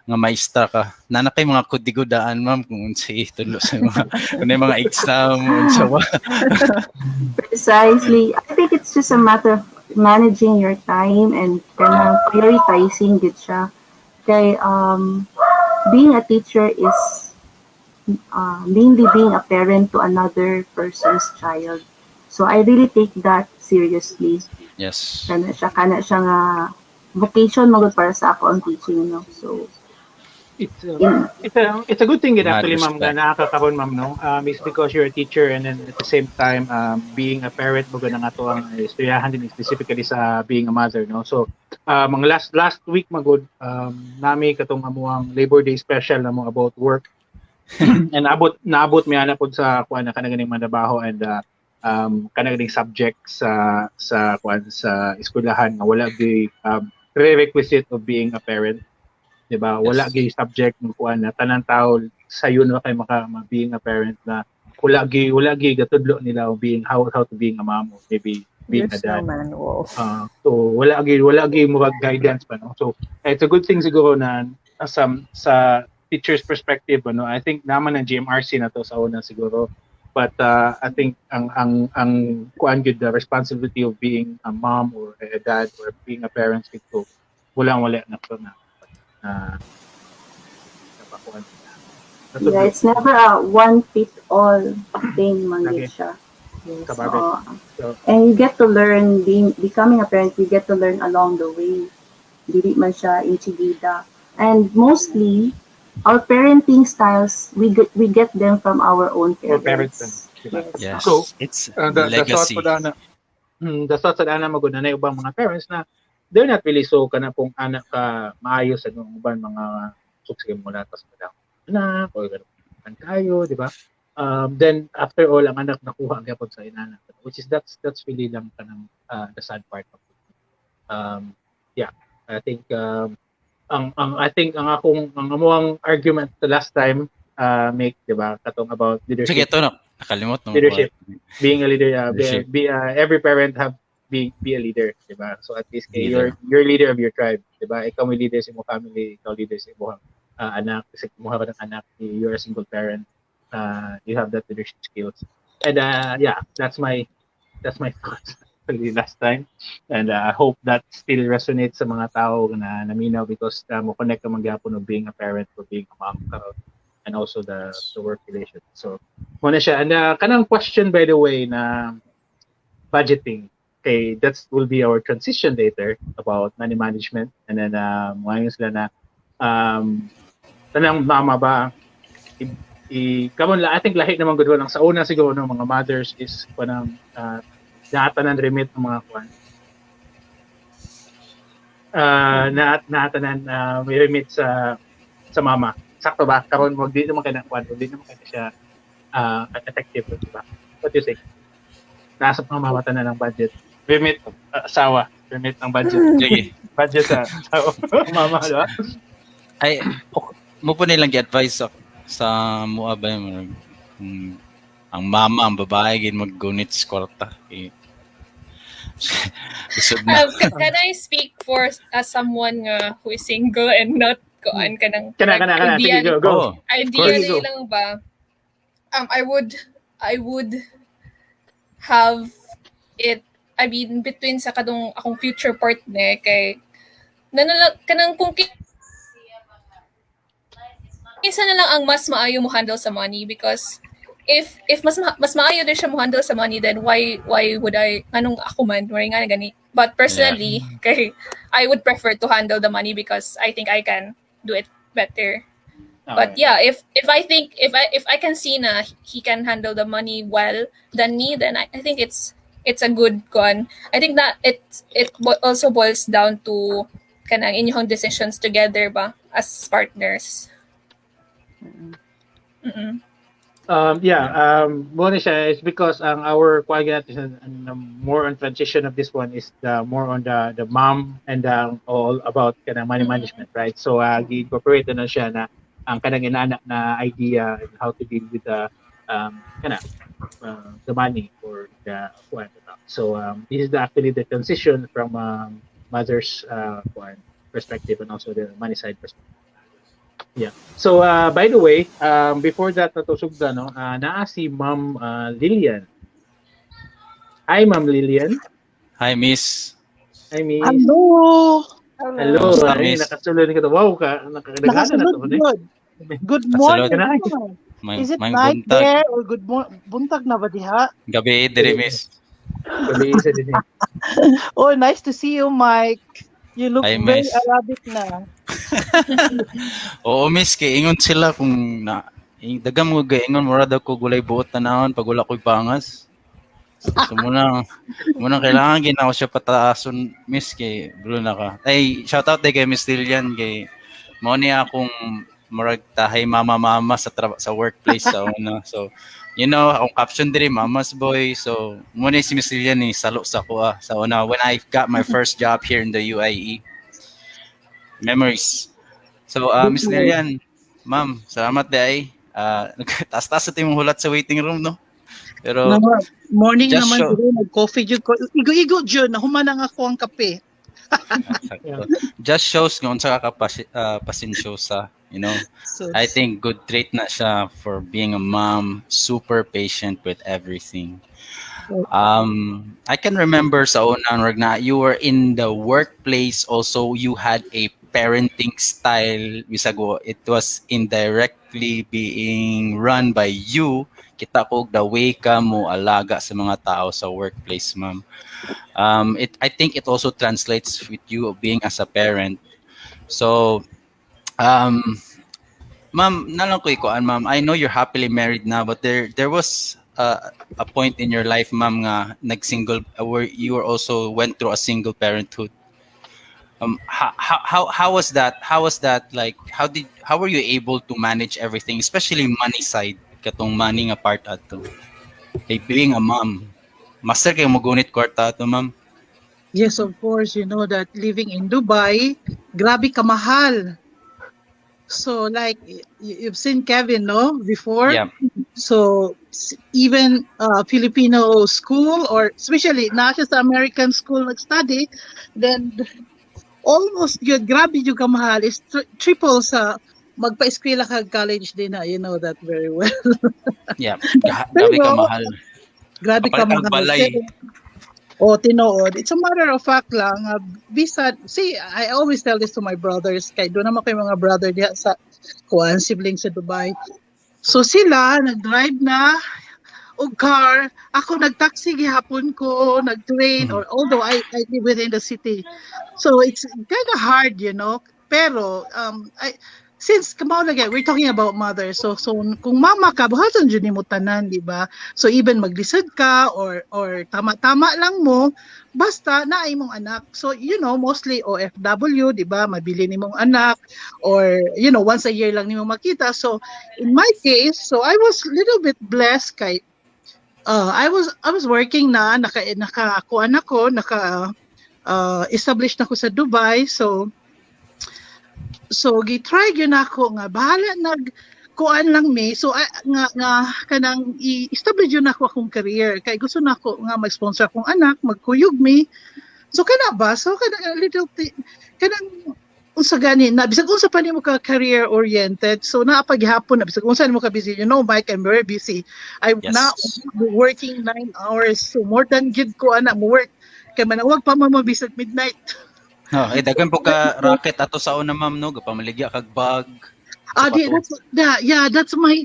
maestra ka. Nana kay mga kudigudaan, ma'am, kung unsay tulo sa mga exam unsa ba. Precisely. I think it's just a matter of managing your time and kanang prioritizing gid siya. Kay being a teacher is mainly being a parent to another person's child. So I really take that seriously. Yes. Kana siya nga vocation magud para sa ako ang teaching, no. So it's a good thing that actually, ma'am, Respect. na nakakahon, ma'am, no. Is because you're a teacher and then at the same time being a parent mo ganang ato ang istoryahan din specifically sa being a mother, no. So mga last week magud nami katong amuang Labor Day special na mo about work and naabot mi ana pod sa kuan na kanang manabaho and kanang subject sa kuan sa eskwelahan nga wala gyud prerequisite of being a parent. Diba? Wala gyud subject ng kuan na tanang tao sayo na kay being a parent na wala gyud gatudlo nila o being how to being a mom or maybe being a dad. No manual. So wala gyud mo guidance pa, no. So it's a good thing siguro na sa teacher's perspective, no. I think naman ng GMRC na to sa una siguro. But I think ang kuan gyud the responsibility of being a mom or a dad or being a parent ito wala na to na. Yeah, it's never a one-fit-all thing man gyud siya. Yes, and you get to learn becoming a parent. You get to learn along the way. Dili man siya inchigida. And mostly, our parenting styles we get them from our own parents. Yes. So it's The legacy. thought sa dana magud na ubang mga parents na they're not really so kana pong anak ka maayos sa uban mga suksige mo latas pa anak o ganun kayo, di ba? Then after all ang anak nakuha gyapon sa inana, which is that's really lang kanang the sad part of it. Yeah, I think ang akong amuang argument the last time make, di ba, katong about leadership. Sige, ito na. Nakalimot mo. Leadership. Being a leader, every parent be a leader, di ba? So at least you're leader of your tribe, di ba? Ikaw may leader sa imong family, ikaw leader sa imong anak, kasi kumuha ka ng anak, you're a single parent, you have that leadership skills. And yeah, that's my thoughts actually last time. And I hope that still resonates sa mga tao na naminaw because mo connect ka magyapon of being a parent or being a mom and also the work relation. So muna siya. And kanang question, by the way, na budgeting. Okay, that will be our transition later about money management. And then ngayon sila na tanang mama ba kamon la, I think lahi naman gud lang sa una siguro ng mga mothers is kanang natanan remit ng mga kwan. Natanan may remit sa mama. Sakto ba? Karon wag di naman kay kwan, di naman kay siya effective, di ba? What do you say? Nasa pamamata na ng budget. Remit asawa, remit ng budget. Sige. Budget sa asawa. Mama, di ba? Ay, mo po nilang gi-advise sa mua ba ang mama, ang babae gin mag-gunit sa kwarta. Can I speak for someone who is single and not koan kanang Sige, go. Ideally lang ba? I would have it, I mean, between sa akong future partner kay kanang kung isa na lang ang mas maayo mo handle sa money because if mas maayo din siya mo handle sa money, then why would I anong ako man nga gani. But personally, kay I would prefer to handle the money because I think I can do it better. But yeah, if I can see na he can handle the money well than me, then I think it's a good one. I think that it also boils down to kanang inyong decisions together ba as partners. Muna siya is because our quagat is more on transition of this one is more on the mom and all about kanang money management, right? So gi-incorporate na siya na ang kanang inanak na idea and how to deal with the money or the what. So this is actually the transition from mother's perspective and also the money side perspective. Yeah. So by the way, before that natusog na naa si Ma'am Lillian. Hi Ma'am Lillian. Hi Miss. Hi, Miss. Hello. Hello. Kamusta, Ay, Miss? nakasulod ka to. Wow, nakakadagana na Nakasunod to. good. Good Kasulod. morning. Kanay. Is it May night buntag. there or buntag na ba diha? Gabi diri, Miss. Gabi isa din. Oh, nice to see you, Mike. You look Hi, very Miss. Arabic na. Oo, Miss, kay ingon sila kung dagam mo gaingon mura daw ko gulay buot tanahon pag wala ko'y pangas. So munang kailangan ginawa siya pataason, Miss, kay gulo na ka. Ay, shout out kay Miss Lilian kay mo niya akong murag tahay mama sa workplace sa una. So, you know, akong caption diri mama's boy. So, mo ni si Miss Lilian ni salo sa ko sa una when I got my first job here in the UAE. Memories. So, Miss Lilian, ma'am, salamat day. Taas-taas ito yung hulat sa waiting room, no? Pero, Morning just naman show. dito, nag-coffee jud ko. Igo-igo jud, nahuman nga ako ang kape. Just shows kung sa pasensyosa, you know. So, I think good trait na siya for being a mom, super patient with everything. I can remember sa unang na you were in the workplace also, you had a parenting style, bisago it was indirectly being run by you. Kita ko the way ka mo alaga sa mga tao sa workplace, ma'am. I think it also translates with you being as a parent. So, ma'am, nalang ko ikuan, ma'am. I know you're happily married now, but there was a point in your life, ma'am, nga nag-single where you were also went through a single parenthood. How was that? How was that like? How were you able to manage everything, especially money side, katong money nga part ato? Like being a mom, master kayo magunit kwarta ato, ma'am. yes, of course, you know that living in Dubai, grabe kamahal. So like you've seen Kevin, no, before. Yeah. So even Filipino school or especially not just American school nag-study, then almost yun, grabe yung kamahal is triple sa magpa-eskwela ka college din na, you know that very well. Yeah. Grabe ka mahal. Grabe ka Kapalit ang balay. O, tinood. It's a matter of fact lang. See, I always tell this to my brothers. Kaya doon naman kayo mga brother diya sa kuan, siblings sa Dubai. So sila, nag-drive na o car. Ako nag-taxi gihapon ko, nag-train, or although I live within the city. So it's kind of hard, you know. Pero, since kamaw lagi, we're talking about mother. So kung mama ka, buhaton dyan mo tanan, di ba? So even maglisod ka or tama-tama lang mo, basta naay mong anak. So, you know, mostly OFW, di ba? Mabili ni mong anak or, you know, once a year lang ni mong makita. So, in my case, so I was a little bit blessed kay I was working na nakakuan ako, establish na ako sa Dubai. So gi-try gyud nako nga bahala kuan lang me. So nga kanang i-establish yun ako akong career kay gusto nako nga mag-sponsor akong anak, magkuyog me. So kana ba? So kanang little kanang unsa gani na bisag unsa pa nimo ka career oriented. So napaghapon na bisag unsa nimo ka busy. You know, Mike, I'm very busy. I'm now working 9 hours. So more than gid ko ana mo work kay manawag pa mo bisag midnight. Dagan po ka racket ato sa una, ma'am, no? Gapamaligya kag bag. That's my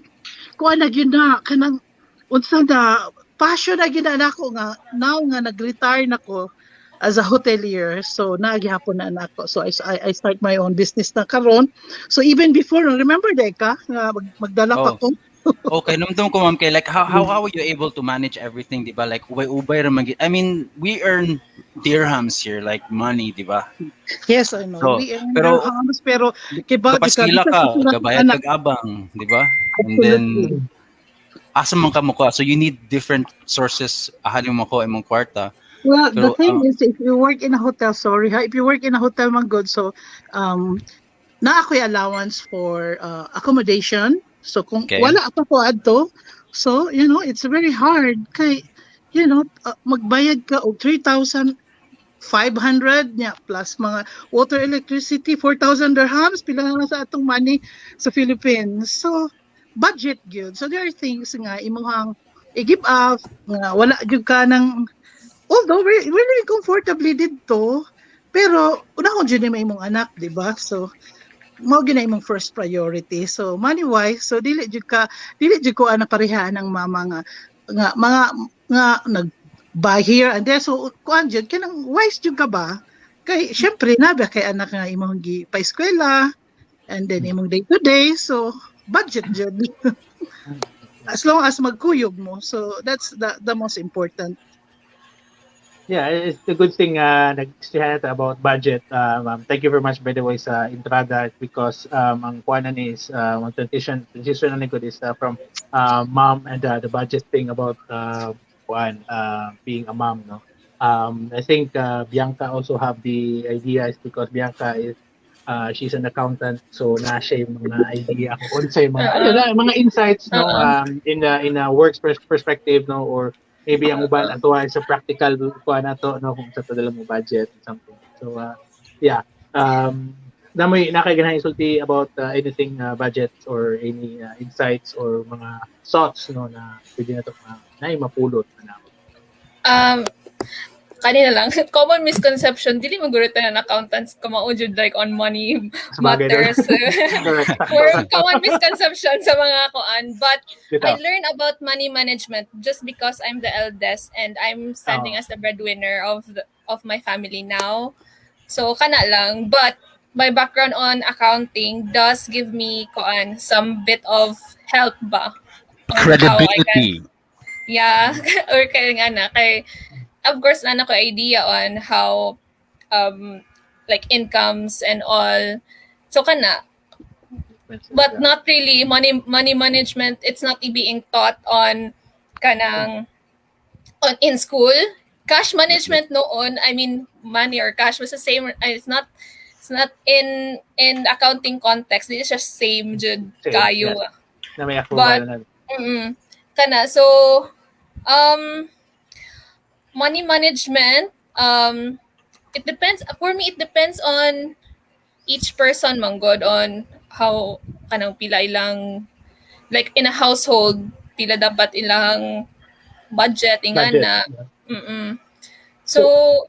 kuan na gyud na kanang unsa na passion na gyud na ako nga now nga nag-retire nako as a hotelier. So naagihapon na nako. So I start my own business na karon. So even before, remember Deka nga magdala pa ko. Okay, numdum ko, ma'am, kay like how are you able to manage everything, di ba? Like ubay raman. I mean, we earn dirhams here, like money, di ba? Yes, I know. So, we earn dirhams pero kibag kapaskila ka, gabayad kag abang, di ba? And then asa man ka mo ko. So you need different sources ahan mo ko imong kwarta. Well, the thing is, if you work in a hotel, if you work in a hotel, man good, so na ako'y allowance for accommodation. So kung wala pa ko adto, so you know, it's very hard kay you know, magbayad ka og 3,500 nya plus mga water, electricity, 4,000 dirhams pila na sa atong money sa Philippines. So budget gyud. So there are things nga imong i-give up nga wala gyud ka nang although we're very comfortably dito, pero unahon dyan may imong anak, di ba? So, mao gyud na imong first priority. So money wise, so dili jud ko ana parehaan ng mama nga mga nga nag buy here and there. So kuan jud kanang wise jud ka ba? Kay syempre nabi kay anak nga imong gi pa eskwela and then imong day to day. So budget jud. As long as magkuyog mo. So that's the most important. Yeah, it's a good thing nag-share about budget. Thank you very much by the way sa entrada because ang kuanan is transition na good is from mom and the budget thing about being a mom, no. I think Bianca also have the idea is because Bianca is she's an accountant, so na siya yung mga idea ko sa mga insights, no, in a works perspective, no, or maybe ang uban ato ay sa practical kuan nato, no, kung sa dala mo budget or something. So yeah, namoy nakaganahan isulti about anything budgets or any insights or mga thoughts, no, na pwede nato na mapulot na. Kanina lang, common misconception, dili magurita na accountants kumaujud like on money matters. Or common misconception sa mga kuan. But I learned about money management just because I'm the eldest and I'm standing as the breadwinner of my family now. So kana lang. But my background on accounting does give me kuan some bit of help ba on credibility. Yeah, or kaya nga na kay of course, na ko idea on how like incomes and all. So kana. But not really money management. It's not being taught on kanang in school. Cash management noon, I mean money or cash was the same. It's not in accounting context. It's just same jud kayo. But kana so money management, it depends. For me, it depends on each person, manggod, on how kanang pila ilang, like in a household, pila dapat ilang budget, ingana. So,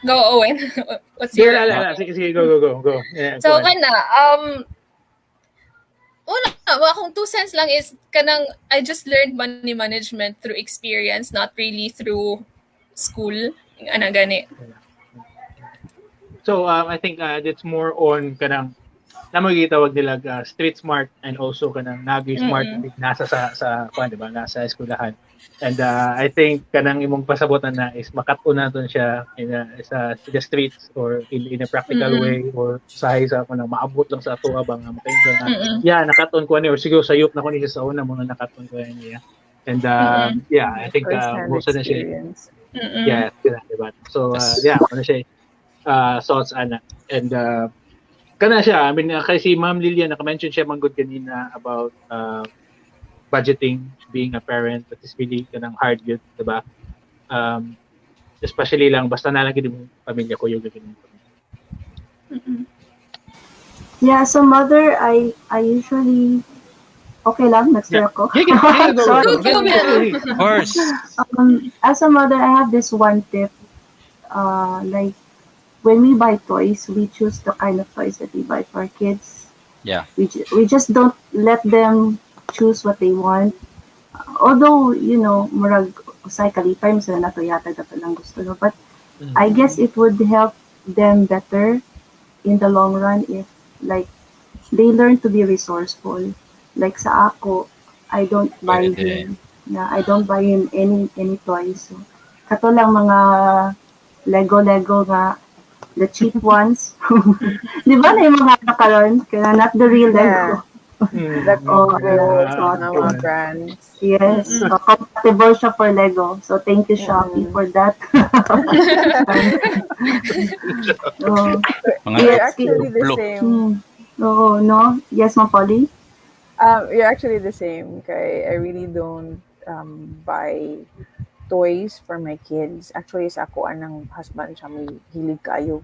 go, Owen. What's your... Sige, go. Yeah, so, kana, wala, akong 2 cents lang is kanang I just learned money management through experience, not really through school. Ana gani. So I think it's more on kanang namo gitawag nila street smart and also kanang nagi smart nasa sa kuan, di ba, nasa eskwelahan. And I think kanang imong pasabotan na is makatuna ton siya in the streets or in a practical way or sa kanang maabot lang sa ato bang makaingon na yeah nakaton ko ani or siguro sayop na ko ni sa una mo na nakaton ko niya. And yeah, I think most of the siya yeah, diba? So yeah, ano siya thoughts ana. And kana siya, I mean kay si Ma'am Lilian naka-mention siya manggod kanina about budgeting, being a parent, that is really kanang hard yun, diba? Especially lang, basta na lang yung pamilya ko yung ganun. Yeah, so mother, I usually, okay lang, nag-share ako. Sorry. Of course. As a mother, I have this one tip, like, when we buy toys, we choose the kind of toys that we buy for our kids. Yeah. We just don't let them choose what they want. Although, you know, murag usay kalipay mo sila nato yata dapat lang gusto no, but I guess it would help them better in the long run if like they learn to be resourceful. Like sa ako, I don't buy him any toys. So, kato lang mga Lego nga, the cheap ones. Di ba na yung mga nakaroon? Kaya not the real Lego. The mga brands. Yes, compatible siya for Lego. So thank you Shopee for that. You're actually the same. No? Yes, Ma'am Polly? You're actually the same. Okay, I really don't buy toys for my kids. Actually, sa ako anang husband siya may hilig kayo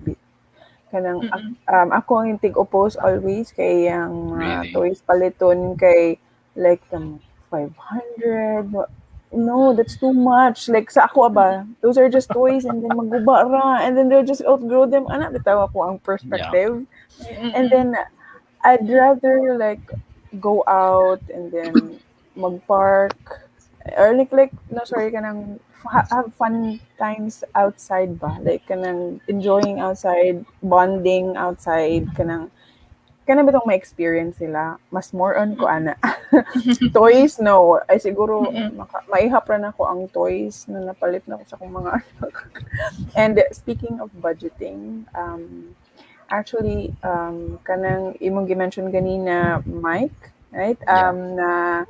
kanang ako ang tig-oppose always kay ang toys paliton kay like 500 no, that's too much. Like sa ako ba, those are just toys and then maguba ra and then they'll just outgrow them. Anak, bitaw ako ang perspective. And then I'd rather like go out and then mag-park or like no sorry kanang have fun times outside ba, like kanang enjoying outside, bonding outside, kanang bitong may experience sila mas more on ko ana. Toys no ay siguro maihap ra na ko ang toys na napalit na ko sa akong mga anak. And speaking of budgeting, actually kanang imong gi-mention ganina Mike, right? Na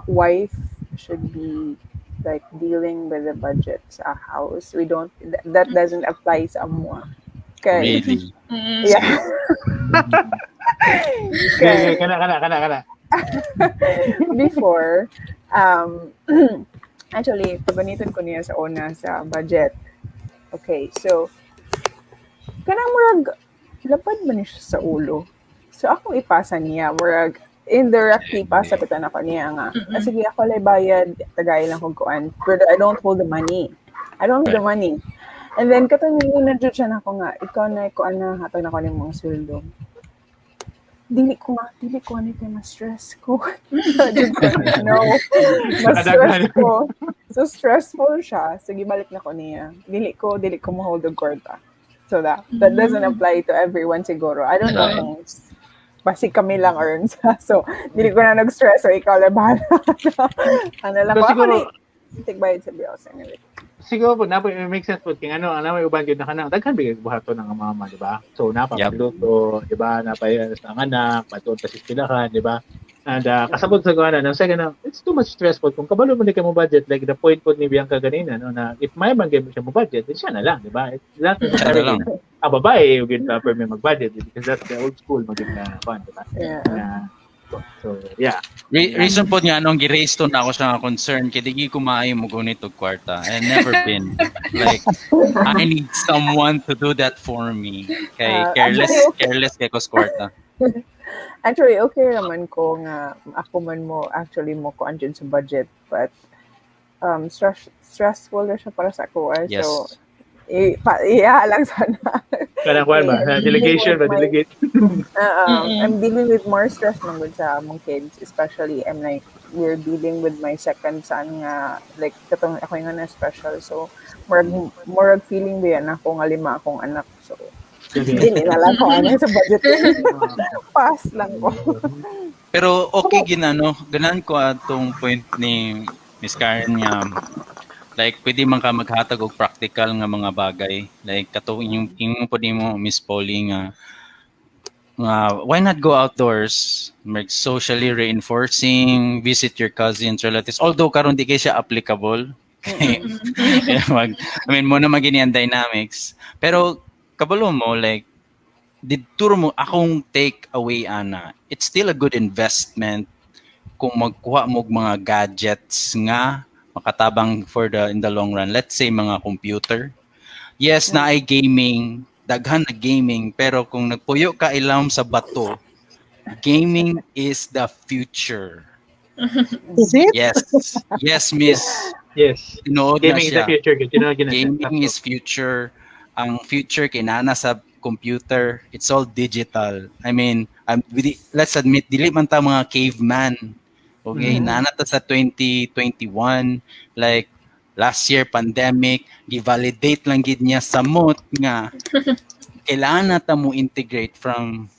wife should be like dealing with the budget sa house. We don't that doesn't apply sa amo. Okay. Really? Yeah. Okay, kana. Before actually pagunitan ko niya sa una sa budget. Okay, so kanang murag lapad man siya sa ulo. So ako ipasa niya murag indirectly pasa pitan ako niya nga. Sige ako lay bayad tagay lang kog kuan. But I don't hold the money. And then katong na jud siya nako nga ikaw na kuan na hatag na ko ning mga sweldo. Dili ko ni kay ma-stress ko. No. Ma-stress ko. So stressful siya. Sige balik na ko niya. Dili ko mo hold the kwarta. So that doesn't apply to everyone siguro. I don't know kung basi kami lang earns. So, dili ko na nag-stress. So, ikaw lang bahala. Ano lang ko. Siguro, take bayad sa bills. Anyway. Siguro po, make sense po. Kung ano may uban yun na kanang, daghan bigay buhato ng mama, di ba? So, napapagluto, di ba? Napayas ang anak, patuon pa sistilahan, di ba? And kasabot sa gawa na, second na, it's too much stressful. Kung kabalo mo ka mo budget, like the point po ni Bianca kanina, no, na if may man-game siya mo budget, then siya na lang, di ba? It's not necessarily ang babae yung for me mag-budget because that's the old school maging fun, di ba? Yeah. So, yeah. Reason po niya anong gi-raise to na ako sa concern kay digi ko maayo mo gunit og kwarta. I never been like I need someone to do that for me. Okay, careless kay ko sa kwarta. Actually, okay naman ko nga ako man mo actually mo ko andyan sa budget, but stressful na siya para sa ako. Yes. So, lang sana. Kanang kuan ba? Delegation ba? Delegate. I'm dealing with more stress man with sa among kids, especially I'm like we're dealing with my second son nga like katong ako nga na special, so more feeling ba yan ako nga 5 akong anak, so dili na lang ko ano sa budget. Pass lang ko. Pero okay ginano, ganan ko atong point ni Miss Karen nga like pwede man ka maghatag og practical nga mga bagay, like kato yung pwede mo Miss Polly nga why not go outdoors, make socially reinforcing, visit your cousins, relatives, although karon di kay siya applicable. I mean mo na magini ang dynamics, pero kabalo mo like didturo mo akong take away ana, it's still a good investment kung magkuha mo og mga gadgets nga makatabang in the long run. Let's say mga computer. Yes, na ay gaming, daghan na gaming, pero kung nagpuyo ka ilawom sa bato, gaming is the future. Is it? Yes, miss. Yes. Gaming is the future. Gaming is future. Ang future kinana sa computer, it's all digital. I mean, let's admit, dili man ta mga caveman. Okay, nanata sa 2021, like last year pandemic, gi-validate lang gid niya sa mood nga kailangan nata mo integrate from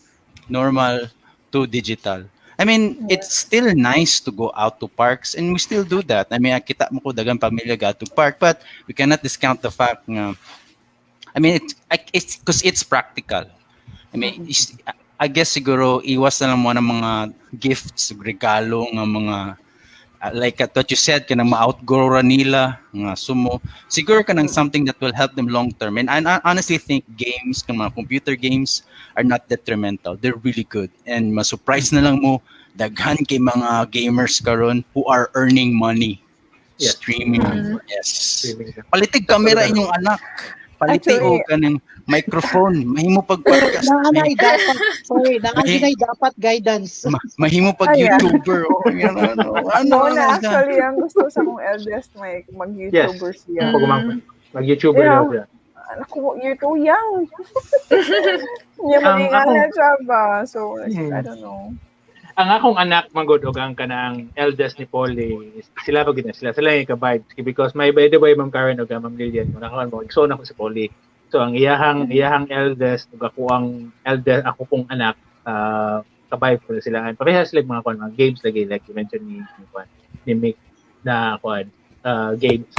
normal to digital. I mean, it's still nice to go out to parks and we still do that. I mean, kita mo ko dagang pamilya ga to park, but we cannot discount the fact nga I mean, it's because it's practical. I mean, I guess siguro iwas na lang mo ng mga gifts, regalo ng mga like what you said, kanang ma-outgrow ra nila nga sumo. Siguro kanang something that will help them long term. And I honestly think games, mga computer games are not detrimental. They're really good. And ma-surprise na lang mo daghan kay mga gamers karon who are earning money. Streaming. Yes. Palitig camera inyong anak. paliti o kanang microphone, mahimo pag podcast. Nanganay dapat guidance. Mahimo pag YouTuber o Ano na actually ang gusto sa kong eldest mag-YouTuber siya. Mag-YouTuber siya. Ako, you're too young. Hindi mo nga siya ba? So, I don't know. Ang akong anak manggod og ang kanang eldest ni Polly, sila yung kabay because by the way Ma'am Karen og Ma'am Lilian mo nakawan mo igsoon ako si Polly. So ang iyahang eldest ug ako ang eldest ako pong anak kabay ko sila. Parehas sila mga games lagi like you mentioned ni Mick na games.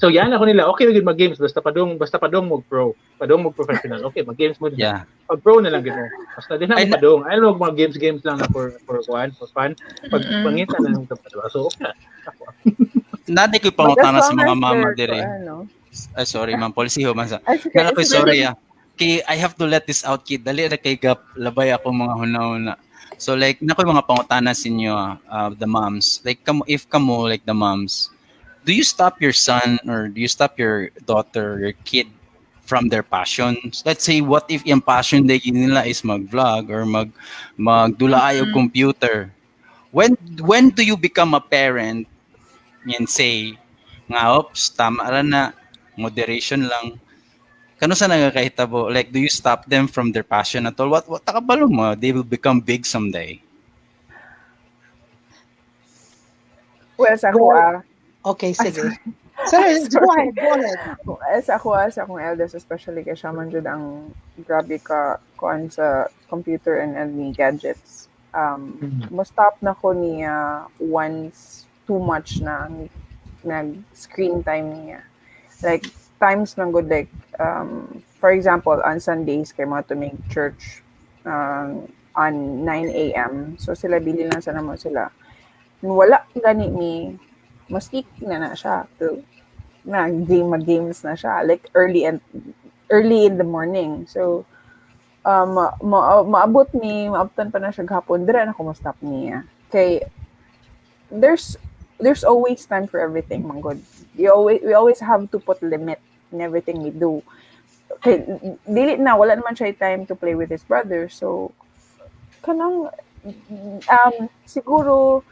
So yan ako nila, okay lagi mag-games basta padong mo pro, padong mo professional. Okay, mag-games mo din. Yeah. Pag pro na lang gid mo. Basta din ako padong. I love mga games lang na for fun. Pag pangita na lang padong. So okay. Nadi ko pangutana sa mga mama dire. Ay sorry Ma'am Policy ho man sa. Nala ko sorry Kay I have to let this out kid. Dali ra kay gap labay ako mga hunahuna. So like nako mga pangutana sa inyo the moms. Like if kamo like the moms, do you stop your son or do you stop your daughter, your kid from their passions? Let's say, what if yung passion nila is mag-vlog or magdulaay og computer? When do you become a parent and say, oops, tama na, moderation lang. Kano sa nagakahitabo? Like, do you stop them from their passion at all? What takabalo mo? They will become big someday. Well, sa ko Okay, sige. Sorry, go ahead. Sa akong eldest, especially kay siya man jud ang grabe ka kuan sa computer and any gadgets. Mo-stop na ko niya once too much na nag-screen time niya. Like, times lang good, like, for example, on Sundays, kay mga tumig church on 9 a.m. So, sila bili lang sa naman sila. Wala gani ni mastik na siya to mag-games na siya like early in the morning. So maabot maabtan pa na siya gahapon dire na ko mo-stop niya. Okay, there's always time for everything, manggod. We always have to put limit in everything we do. Okay, dili na wala naman siya time to play with his brother. So kanang siguro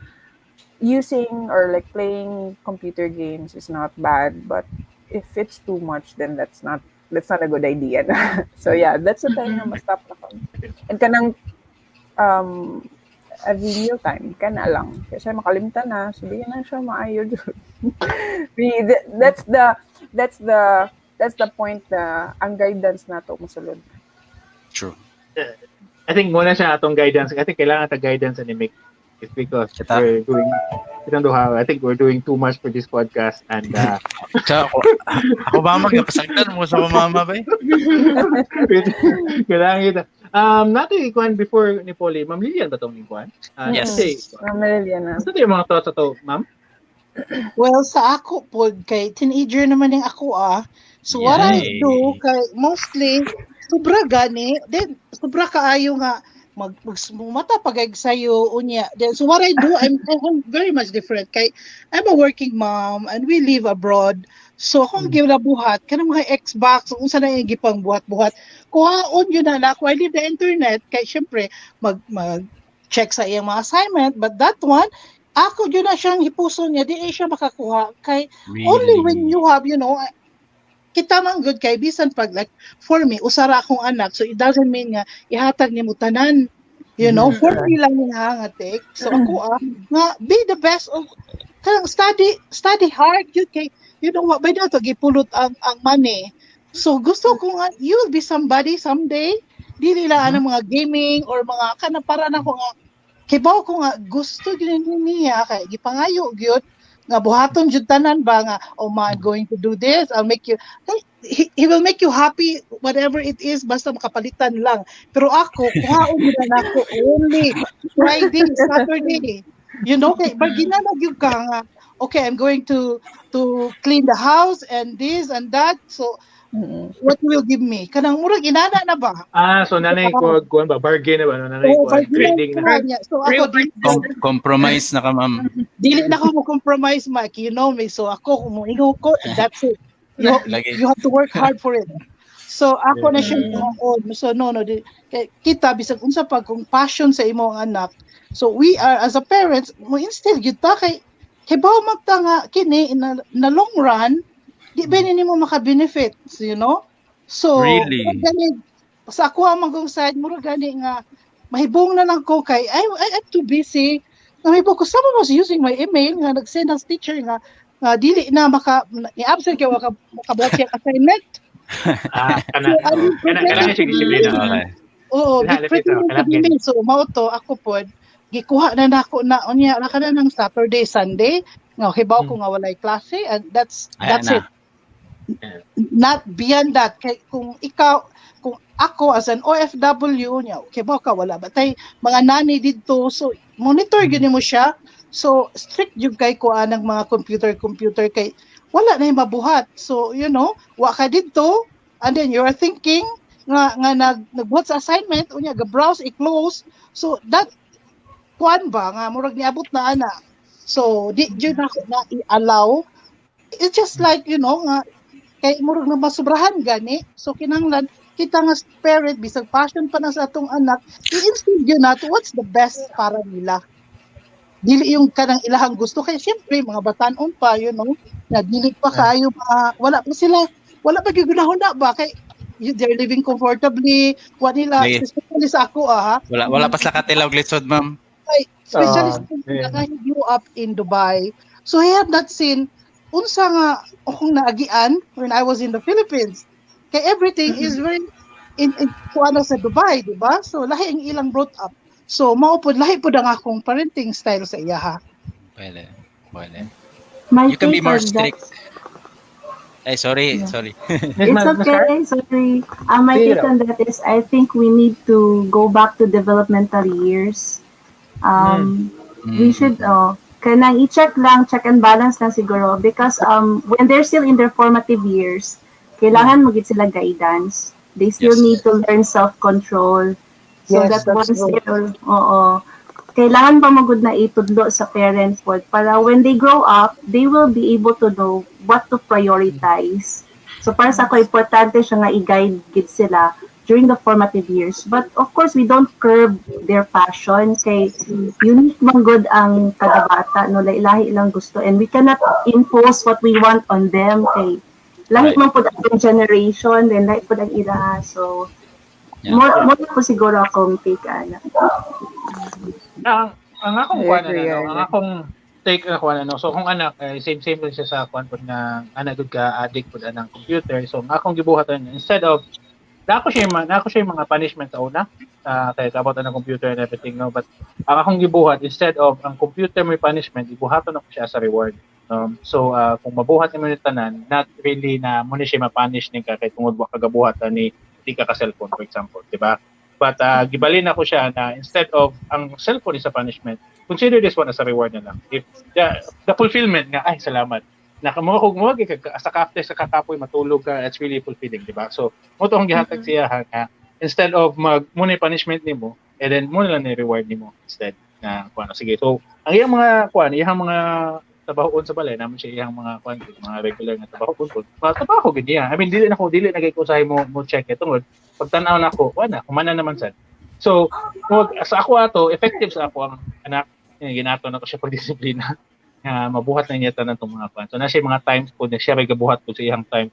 using or like playing computer games is not bad, but if it's too much, then that's not a good idea. So yeah, that's the time na ma-stop na ko. And kanang every meal time kana lang kasi makalimutan na, so di na siya maayo jud. That's the point na ang guidance nato mosulod. True. I think muna siya atong guidance. I think kailangan ta guidance ni Mick. It's because we're doing, I think we're doing too much for this podcast and ako ba magpasaktan mo sa mama ba? Kailangan kita. Natin ikuan before ni Polly, Ma'am Lilian ba tong ikuan? Yes. Ma'am Lilian na. Ano yung mga thoughts ato, Ma'am? Well, sa ako po, kay teenager naman yung ako So what I do, kay mostly, sobra gani, then sobra kaayo nga, magmata pagay sayo unya. Then so what I do, I'm very much different. Kay I'm a working mom and we live abroad. So akong gilabuhat kanang mga Xbox unsa na yung gipang buhat-buhat. Kuhaon yun na ako. I leave the internet kay syempre mag check sa iyang mga assignment, but that one ako yun na siyang hipuson niya, di siya makakuha kay only when you have, kita man good kay bisan pag like for me usara akong anak, so it doesn't mean nga ihatag nimo tanan, for me lang yung hangatik. So ako nga be the best of study hard yun kay what by that gipulot ang money. So gusto ko nga you will be somebody someday, dili lang ang mga gaming or mga kana para na ko nga kibaw ko nga gusto gyud niya kay gipangayo gyud nga buhaton jud tanan ba nga I'm going to do this, I'll make you he will make you happy whatever it is basta makapalitan lang. Pero ako kuhaon na ako only Friday, Saturday. Kay pag ginanag yung ka nga okay, I'm going to clean the house and this and that, so what will give me kanang murag inana na ba so nanay ko kuan ba bargain na ba nanay ko trading na so ako compromise na ka ma'am dili na ko mo compromise Mike, me, so ako kumuingo ko and that's it. You have to work hard for it. So ako na siya so no kita bisag unsa pag kung passion sa imong anak. So we are as a parents mo instead gyud ta kay hibaw magta nga kini in na long run di ba nimo maka-benefits, you know? So Really? Gani, sa ako ang magong side mura gani nga mahibong na lang ko kay I'm too busy. Mahibong ko someone was using my email nga nag-send as teacher nga dili na ni-absent kay makabuhat siya assignment. Kana siya disiplina. Okay. Oo, pretty. So mao to ako pod gikuha na nako na unya na kana ng Saturday, Sunday nga hibaw ko nga walay klase and that's it. Not beyond that kay kung ako as an OFW nya hibaw ka wala batay mga nani didto so monitor gyud mo siya. So strict jud kay ko anang mga computer kay wala na yung mabuhat. So you know, wa ka didto and then you are thinking nga nagbuhat sa assignment unya ga browse i-close. So that kuan ba nga murag niabot na ana. So di jud na i-allow. It's just like you know nga kay murag na masubrahan gani. So kinahanglan kita nga parent bisag passion pa na sa atong anak, i-instill yun na to what's the best para nila. Dili yung kanang ilahang gusto kay siyempre mga batanon pa you know na dili pa kayo wala pa gigunahon na ba kay they're living comfortably nila especially sa ako wala pa sa katilaw glitsod ma'am especially sa grew up in Dubai so I have that scene unsa nga akong naagian when I was in the Philippines kay everything is very in kuano sa Dubai diba so lahi ang ilang brought up. So, maupod, lahi po ang akong parenting style sa iya, ha? Pwede. You can be more strict. Sorry. It's okay, sorry. My take on that is, I think we need to go back to developmental years. We should, kanang i-check and balance lang siguro. Because when they're still in their formative years, kailangan mo gid sila guidance. They still need to learn self-control. So that once they're, kailangan pa magud na itudlo sa parents pod para when they grow up, they will be able to know what to prioritize. So para sa ako, importante siya nga i-guide gid sila during the formative years. But of course, we don't curb their passion kay unique man good ang kada bata, no, lahi ilang gusto and we cannot impose what we want on them kay lahi man pod ang generation, then lahi pod ang ira. So more po siguro akong take ana. Ang akong ang akong take so kung anak same lang siya sa kwan pod nga anak gud ka addict pod anang computer so ang akong gibuhatan instead of nako siya yung mga punishment sa una kay about anang computer and everything no but ang akong gibuhat instead of ang computer may punishment gibuhaton ako siya sa reward. So kung mabuhat ni mo tanan not really na mo ni siya ma-punish ni ka kay tungod wa kagabuhatan ni di ka cellphone for example, di ba? But gibalin ako siya na instead of ang cellphone is a punishment, consider this one as a reward na lang. If the fulfillment nga ay salamat. Nakamuha sa after sa kakapoy matulog ka, it's really fulfilling, di ba? So mo to ang gihatag siya nga instead of muna punishment nimo, and then muna lang ni reward nimo instead na kuan sige. So ang iyang mga trabahoon sa balay naman siya iyang mga mga regular na trabahoon po. Trabaho gid niya. I mean dili na ko usahay mo check tungod pagtan-aw nako wala kumana naman sad. So sa ako ato effective sa ako ang anak ginato na ko siya pagdisiplina nga mabuhat na niya tanan tong mga kwan. So na siya mga times po na siya gabuhat po sa iyang time.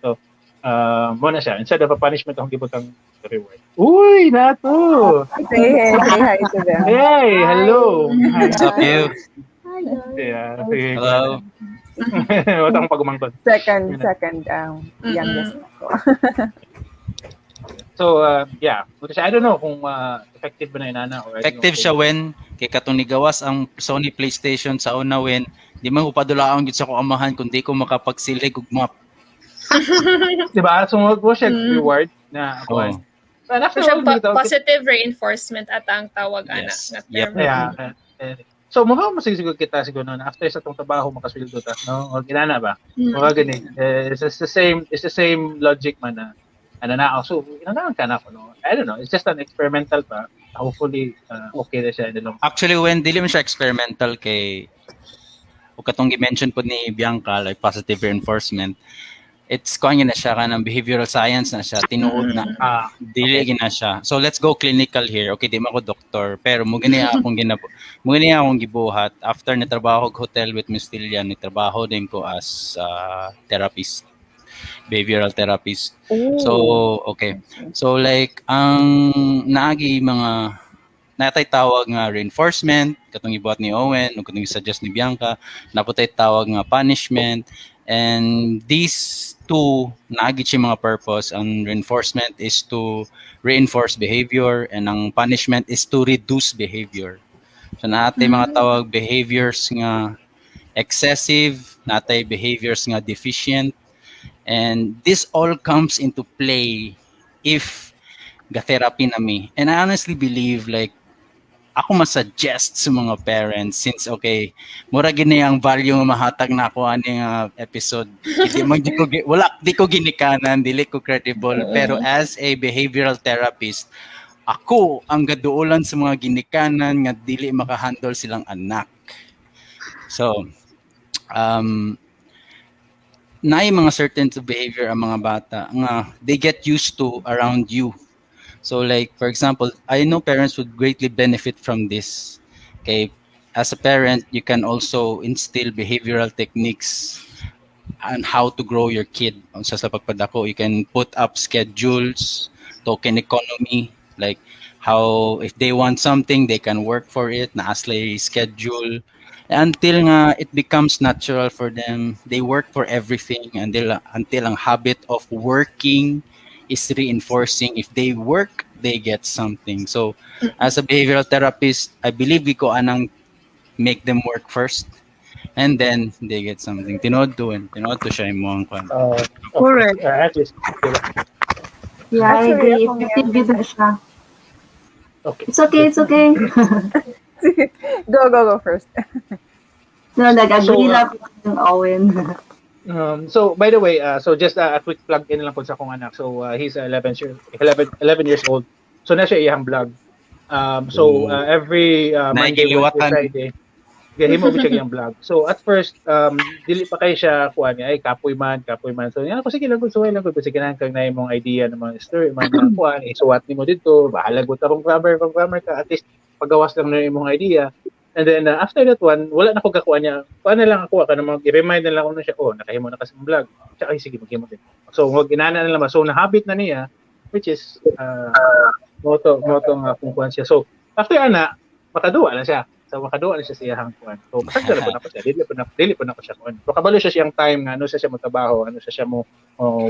So mo na siya instead of a punishment akong gibutang reward. Uy, nato. Hey, hi to them. Hey, hello. What's up you? Yeah, hello. Wala akong pagumangtod. Second youngest ako. So, I don't know kung effective ba na inana or effective siya when kay katong nigawas ang Sony PlayStation sa una when di man ko padulaon gid sa ko amahan kundi ko makapagsilig og map. Diba? So, mo siya reward na ako. Positive reinforcement at ang tawag anak na term. Yeah. So, masiguro kita siguro na after sa tong trabaho makasweldo ta, no? O ginana ba? Mga gani. It's the same logic man na so inanaan ka na ko no. I don't know, it's just an experimental pa. Hopefully okay na siya in the long. Actually when dili man siya experimental kay o katong gi-mention po ni Bianca like positive reinforcement it's kanya na siya kanang behavioral science na siya, tinuod na. Dili Okay. na siya. So let's go clinical here. Okay, di man ako doktor, pero mo gani akong gibuhat after na trabaho ko hotel with Miss Tilian, nagtrabaho din ko as therapist, behavioral therapist. So okay. So like ang naagi mga natay tawag nga reinforcement, katong ibuhat ni Owen, o katong suggest ni Bianca, naputay tawag nga punishment, and these two naagi siya mga purpose. Ang reinforcement is to reinforce behavior, and ang punishment is to reduce behavior. So natay mga tawag behaviors nga excessive, natay behaviors nga deficient, and this all comes into play if ga-therapy na mi. And I honestly believe like ako masuggest sa mga parents since okay, mura gini ang value nga mahatag na ako ani nga episode. Hindi man di ko di ko ginikanan, dili ko credible, pero as a behavioral therapist, ako ang gaduolan sa mga ginikanan nga dili makahandle silang anak. So, naay mga certain behavior ang mga bata nga they get used to around you. So like, for example, I know parents would greatly benefit from this. Okay, as a parent, you can also instill behavioral techniques on how to grow your kid. Sa pagpadako, you can put up schedules, token economy, like how if they want something, they can work for it, naaslay schedule, until nga it becomes natural for them. They work for everything until ang habit of working is reinforcing. If they work, they get something. So, as a behavioral therapist, I believe we ko anang make them work first, and then they get something. Tinood to siya mo ang kwan. Correct. At least, Yeah, I agree. Effective na siya. okay. It's okay. Go first. No, nag-agree So, lang ako ng Owen. So by the way, so just a quick plug in lang po sa akong anak. So he's 11 years old. So na siya iyang vlog. So every Monday, Wednesday, Friday, gahimo siya iyang vlog. So at first, dili pa kay siya kuan ay kapoy man. So yan ako sige lang gud suway lang gud sige nang kag na imong idea ng mga story, mga kuan, isuwat nimo dito, bahala gud akong grammar ka, at least pagawas lang na imong idea. And then after that one, wala na ko kakuha niya. Paano lang ako ka na i-remind na lang ako na siya, nakahimo na kasi ng vlog. Tsaka sige, maghimo din. So wag inana na lang. So na-habit na niya, which is moto nga kung kuhan siya. So after ana, makaduwa na siya. So makaduwa na siya sa iyang kuhan. So pasagdala po na po siya. Dili po na ko siya kuhan. So kabalo siya siyang time nga ano siya mo-trabaho, ano siya mo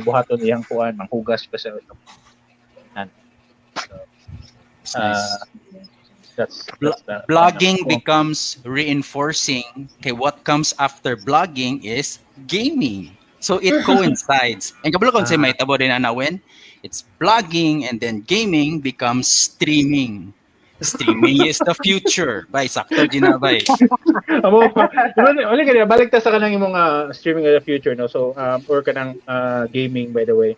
buhaton iyang kuhan, manghugas pa siya. Blogging becomes reinforcing. Okay, what comes after blogging is gaming. So it coincides. And kabalo kon say may tabo din anawin, it's blogging and then gaming becomes streaming. Streaming is the future. Bay, sakto din na bay. Amo, wala ka balik ta sa kanang imong streaming in the future, no. So or kanang gaming, by the way.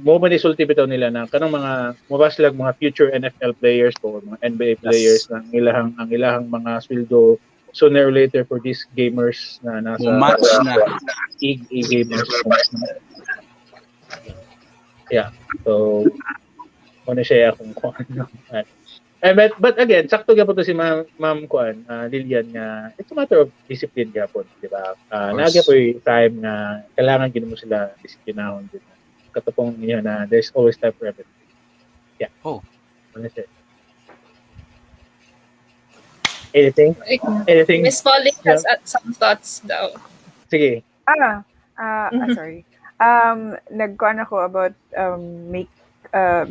Mo man isulti bitaw nila na kanang mga mobas lag mga future NFL players o mga NBA players ng ang ilahang mga sweldo sooner or later for these gamers na nasa match na e-gamers. Yeah. So ano siya akong kuan. But again, sakto gyapon to si Ma'am Kuan, Lilian nga it's a matter of discipline gyapon, di ba? Naagya po yung time na kailangan gid mo sila disiplinahon din. Katupong niya na there's always time for everything. Yeah. Ano siya? Anything? Miss Polly has some thoughts daw. Sige. Sorry. Nagkuhan ako about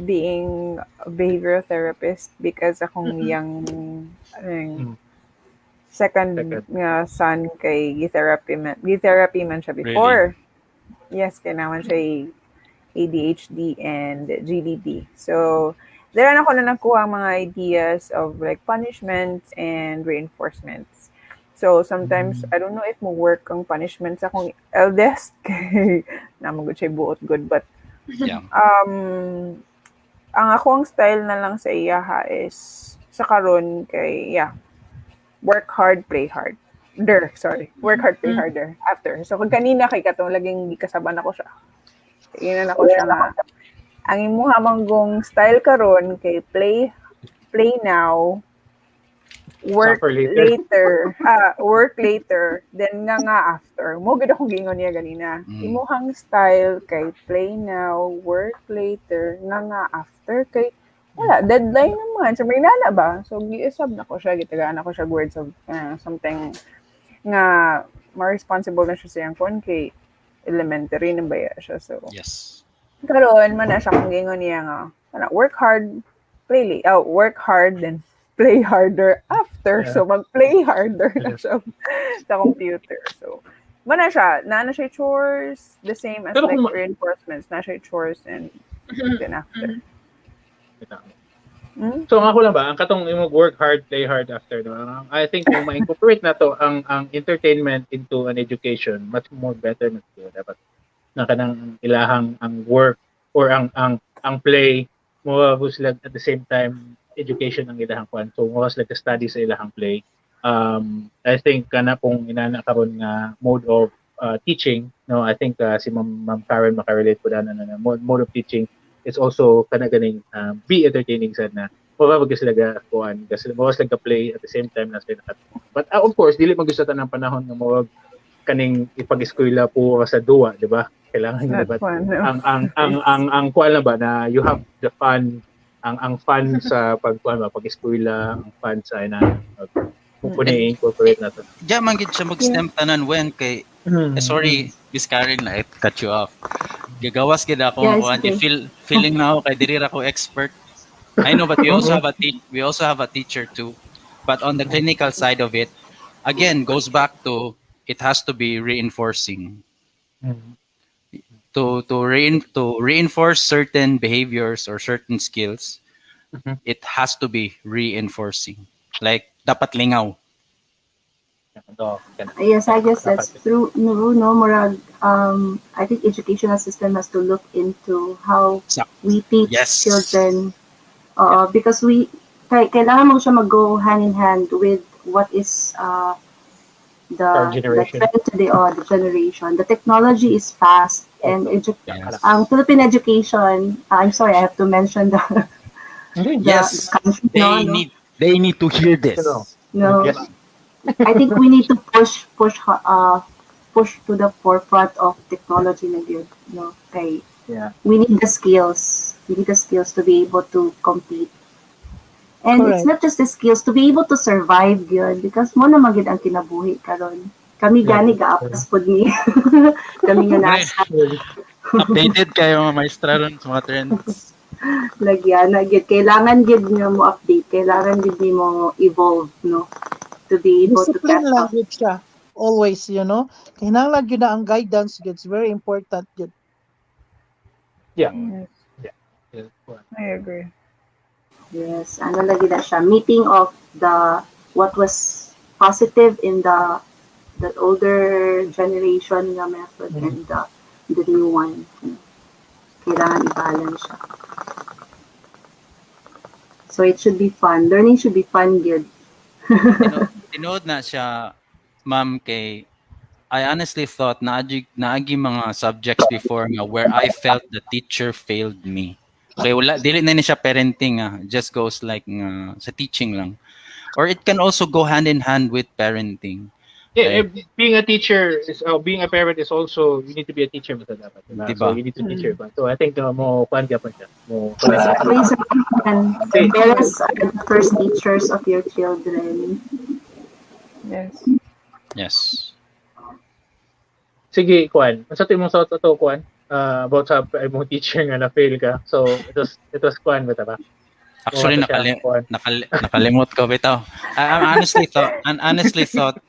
being a behavioral therapist because akong young second nga son kay githerapy man siya before. Really? Yes, kaya naman siya ADHD and GDD. So, there ako na nakuha mga ideas of like punishments and reinforcements. So, sometimes, I don't know if mo work ang punishments akong eldest kay namagod siya buot good, but ang akong style na lang sa iyaha is sa karon kay work hard, play hard. Work hard, play harder. After. So, kung kanina kay katong laging kasaban ako siya. Inan ako siya nga. Ang imuha manggong style karon kay play now, work later. Work later, then nga after. Mo gid akong gingon niya ganina. Imuhang style kay play now, work later, nga after kay wala, deadline naman. So, may nana ba? So, gi-sub na ko siya, gitagaan ako siya words of something nga more responsible na siya siyang kon kay elementary na ba siya. So, yes. Karon man na siya kung gingon niya nga, work hard, work hard, then play harder after. So, mag-play harder na siya sa computer. So, man na siya chores, the same as like reinforcements, na siya chores and then after. So ako lang ba, ang katong work hard, play hard after, no? I think kung ma-incorporate na to ang entertainment into an education, much more better na to. Dapat na kanang ilahang ang work or ang play mo sila at the same time education ang ilahang kwan. So mo sila ka-study sa ilahang play. I think kana kung inana karon nga mode of teaching, no, I think si Ma'am Karen makarelate ko na mode of teaching. It's also kana ganing be entertaining sad na wag sila kuan kasi mo sila play at the same time na sila but of course dili magusto ta ng panahon nga mo kaning ipag-eskwela po sa duwa, di ba? Kailangan nyo ba ang kuan na ba na you have the fun ang fun sa pag-eskwela, ang fun sa ina kung incorporate na to. Diyan man gid siya mag-stem tanan when kay sorry, Miss Karen, I cut you off. Gagawas gid ako feeling now kay diri ra ko expert. I know, but we also have a teacher too. But on the clinical side of it, again goes back to it has to be reinforcing. To reinforce certain behaviors or certain skills, it has to be reinforcing. Like dapat lingaw. Yes, I guess that's true. No, Murag, I think educational system has to look into how we teach children. Because kailangan mo siya mag-go hand in hand with what is the trend today or the generation. The technology is fast and Philippine education. I'm sorry, I have to mention the country. They need to hear this. No. Yes. I think we need to push to the forefront of technology na yun, no? Okay. Yeah. We need the skills. We need the skills to be able to compete. And it's not just the skills to be able to survive yun because mo na magid ang kinabuhi karon. Kami gani gaapas pod ni. Kami nga nasa. Updated kayo mga maestra ron sa mga trends. Lagyan na gid kailangan gid niyo mo update, kailangan gid ni mo evolve, no? To be able to catch up. Siya. Always, Kailangan yun na ang guidance. It's very important. Yeah. I agree. Yes, ano lagi na siya. Meeting of what was positive in the older generation nga method and the new one. Kailangan i-balance siya. So it should be fun. Learning should be fun, good. Tinood na siya, ma'am, kay I honestly thought naagi mga subjects before nga where I felt the teacher failed me. Okay, wala dili na ni siya parenting just goes like sa teaching lang. Or it can also go hand in hand with parenting. Yeah, like, being a teacher being a parent is also you need to be a teacher mo dapat, diba? So you need to teach your kwan. So I think mo kwan ka pa siya. Parents are the first teachers of your children. Yes. Sige, kwan. Sa timong sa to kwan about sa imong teacher nga na fail ka. So it was kwan ba ta ba? Actually, nakalimot ko bitaw. I honestly thought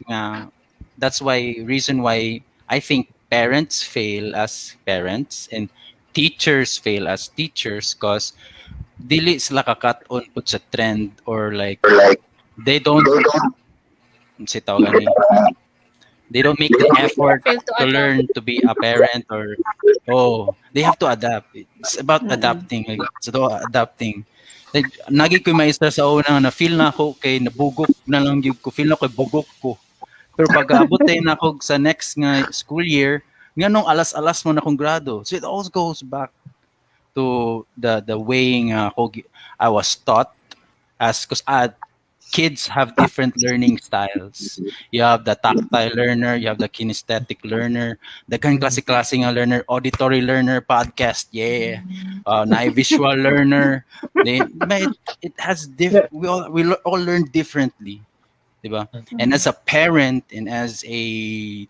that's reason why I think parents fail as parents and teachers fail as teachers because dili sila kakat-on put sa trend or like they don't they don't make the effort to learn to be a parent or they have to adapt. It's about adapting. It's about adapting. Like, nagi ko maestra sa una na feel na ako kay nabugok na lang gyud ko, feel na ko bugok ko Pero pag abutin ako sa next nga school year, nga nung alas-alas mo na kong grado. So it all goes back to the way I was taught, as because kids have different learning styles. You have the tactile learner, you have the kinesthetic learner, the klase-klase nga learner, auditory learner, podcast, visual learner. It has we all learn differently, diba? And as a parent and as a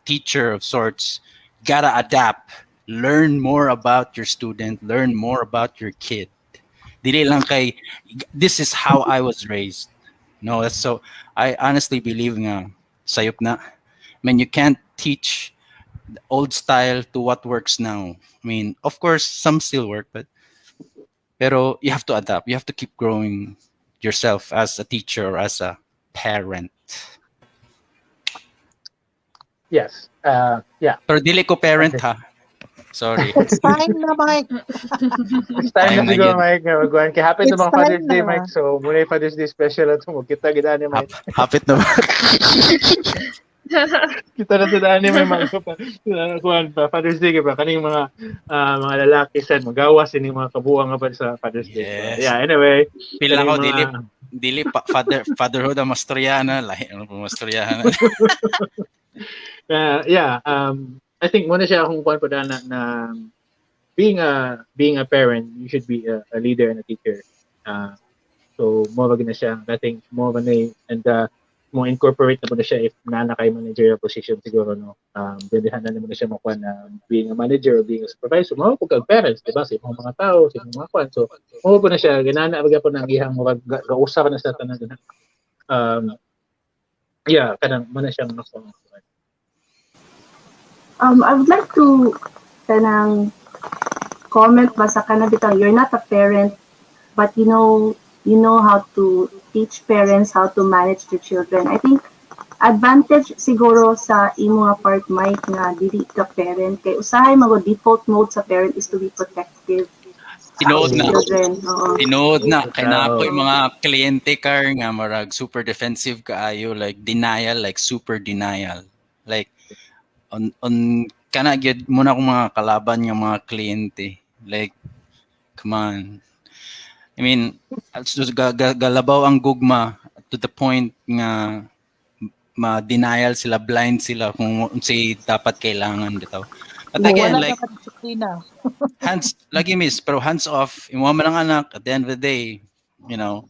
teacher of sorts, gotta adapt, learn more about your student, learn more about your kid. Dili lang kay this is how I was raised. No, that's so. I honestly believe nga sayop na. I mean, you can't teach the old style to what works now. I mean, of course, some still work, pero you have to adapt. You have to keep growing yourself as a teacher or as a parent. Yes. Yeah. Pero dili ko parent ha. Sorry. It's time na, Mike. It's time na siguro, Mike. Magkuhan kay hapit na It's mga Father's time Day, na. Mike. So, muna yung Father's Day special na ito. Kita gina ni Mike. Hapit na ba? Kita na sa ni Mike. Kuhan pa, Father's Day ba? Kaning mga lalaki sad magawas ini mga kabuang nga pa sa Father's Day. Yes. So, yeah, anyway. Pila ko mga- dili fatherhood ang mastoryahan, lahi ano pa mastoryahan. I think muna siya akong kuhan pa na being a parent, you should be a leader and a teacher. So mo ba na siya dating mo ba na and mo incorporate na po na siya if nana kay managerial position siguro no. Dedihan na mo na siya makuha na being a manager or being a supervisor mo pag parents, di ba? Sa mga tao, sa mga kuhan. So mo po na siya ganana baga po nang ihang mo gausap na sa tanan. Kanang mo na siyang nakuha. I would like to comment ba sa kanang bitang you're not a parent but you know how to teach parents how to manage their children. I think advantage siguro sa imo nga part Mike nga dili ka parent kay usahay mago default mode sa parent is to be protective. Tinood na. Children. Oo. Tinood na. Kaya na ako yung mga kliyente car nga marag super defensive kaayo, like denial, like super denial. Like, on kana gyud mo na akong mga kalaban nga mga kliyente. Like, come on. I mean, galabaw ang gugma to the point nga ma-denial sila, blind sila kung unsay dapat kailangan dito. But again, Wala like, na disiplina. hands lagi miss pero hands off imo man ang anak at the end of the day, you know,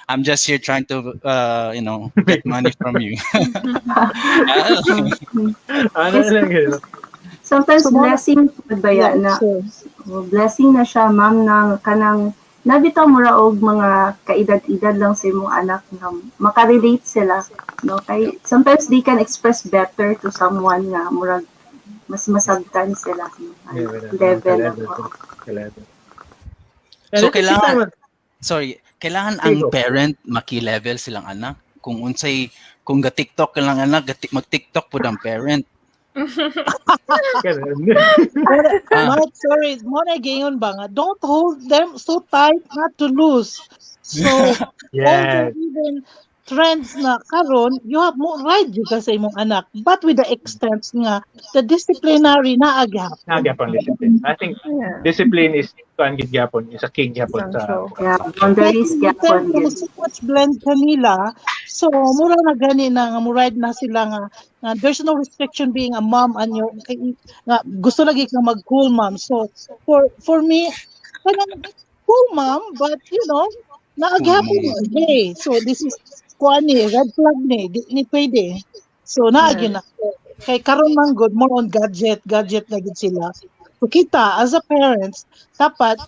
I'm just here trying to get money from you. Sometimes blessing ba ya na blessing na siya ma'am ng kanang nabitaw mo ra og mga kaedad-edad lang sa imong anak nga makarelate sila no kay sometimes they can express better to someone nga murag mas masabtan sila level So kailangan ang parent maki-level silang anak kung kung ga-TikTok lang anak mag-TikTok pud ang parent. Mike, sorry, mo na gingon ba nga, don't hold them so tight not to lose. So, although even trends na karon, you have more right juga sa imong anak, but with the extent nga the disciplinary na Nagyapon discipline. I think discipline is gyapon, is a king gyapon sa boundaries gyapon. So much blend kanila. So mura na gani na nga murad na sila nga there's no restriction being a mom and you nga gusto lagi ka mag cool mom. So for me kanang cool mom but you know naagyapon okay. So this is kuani red flag ni pwede. So naagyan na kay karon man good more on gadget na gid sila. So kita as a parents dapat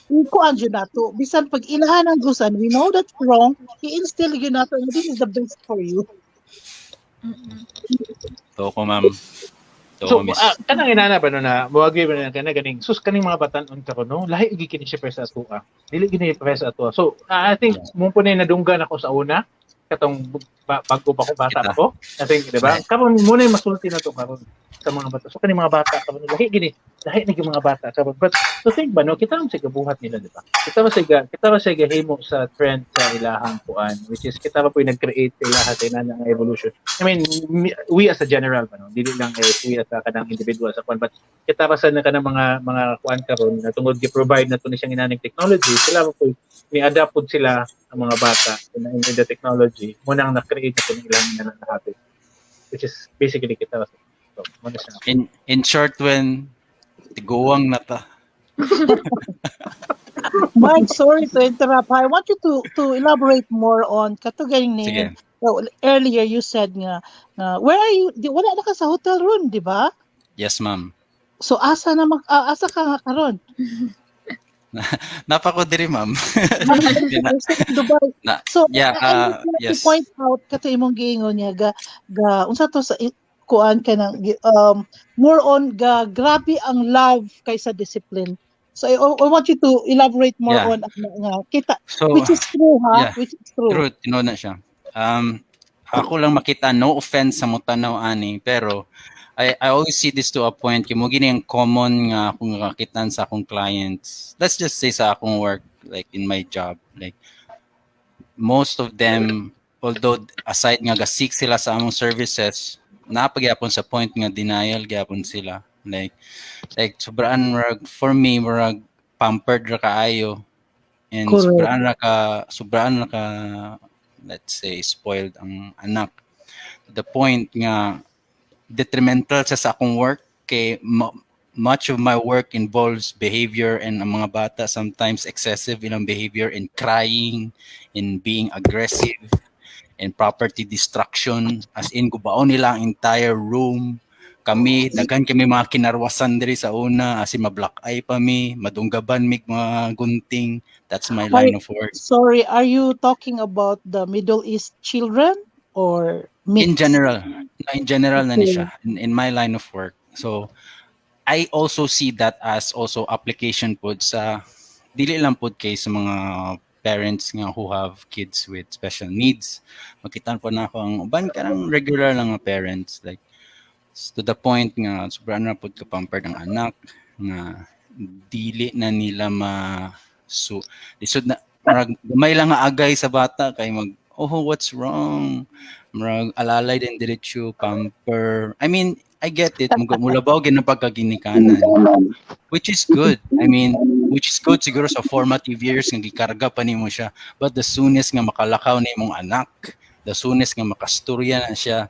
ikuan yun nato bisan pag ilahan ang gusan we know that's wrong i-instill yun nato this is the best for you. To ko ma'am. So kanang inana ba no na muagi ba na kana ganing sus kaning mga batan-on karon no lahi igi kini siya sa ato dili gini pa sa ato. So I think mo po na nadunggan ako sa una katong bago pa ko bata pa ko. I think, di ba? Karon muna yung masulti na to karon sa mga bata. So kani mga bata karon lahi yung mga bata karon. But to think ba no, kita mo sa gabuhat nila, di ba? Kita ba sa gahimo sa trend sa ilahang kuan, which is kita ba po nag-create sa ilaha sa inana nga evolution. I mean, we as a general no, dili lang we as a kanang individual sa kuan, but kita ba sa kanang mga kuan karon na tungod gi-provide na to ni siyang inaning technology, sila po ni-adapt po sila ang mga bata in the technology mo nang na-create na ilang na habit, which is basically kita so in short when tiguang na ta. Mike, sorry to interrupt. I want you to elaborate more on katugaring name. So, earlier you said nga where are you? Wala na ka sa hotel room, di ba? Yes, ma'am. So asa ka nga karon? Napako diri, ma'am. Dubai. So yes. To point out kato imong giingon niya ga unsa to sa kuan kanang more on grabe ang love kaysa discipline. So I want you to elaborate more on kita, so, which is true which is true. True, tino na siya. Ako lang makita, no offense sa mutanaw ani, pero I always see this to a point kay mo gini ang common nga akong nakakitan sa akong clients. Let's just say sa akong work, like in my job, like most of them, although aside nga ga-seek sila sa among services, napagyapon sa point nga denial gyapon sila. Like sobrang for me murag pampered ra kaayo, and sobrang ra ka let's say spoiled ang anak to the point nga detrimental sa akong work kay much of my work involves behavior, and ang mga bata sometimes excessive ilang behavior in crying, in being aggressive, in property destruction, as in gubaon nila ang entire room. Daghan kami mga kinarwasan diri sa una, as in ma-black eye pa mi, madunggaban mi mga gunting. That's my line of work. Sorry, are you talking about the Middle East children or mixed? In general na ni siya in my line of work. So I also see that as also application pod sa dili lang pod kay sa mga parents nga who have kids with special needs. Makitan po na ako ang uban karang regular lang nga parents, like to the point nga sobrang na pod ka pampered ang anak nga dili na nila lisod na gamay lang nga agay sa bata kay what's wrong? Marag alalay din diretso pamper. I mean, I get it. Mulabaw gid ang pagkaginikanan. Which is good. I mean, which is good siguro sa formative years nga gikarga pa nimo siya. But the soonest nga makalakaw na imong anak, the soonest nga makasturya na siya,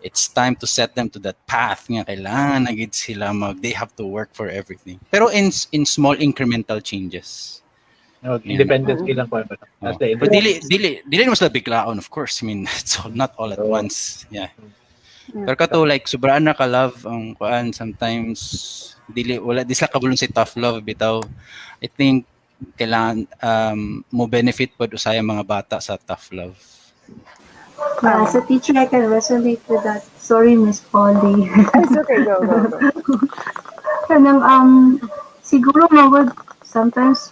it's time to set them to that path nga kailangan na gid sila they have to work for everything. Pero in small incremental changes. Independence ilang pa. But dili mo sila biglaon, of course. I mean, it's not all at once. Yeah. Pero kato like sobrang na ka love ang kuan, sometimes wala di sila kabulon sa tough love bitaw. I think kailangan mo benefit pod usaya mga bata sa tough love. As a teacher, I can resonate with that. Sorry, Miss Polly. It's okay, go. Kanang siguro sometimes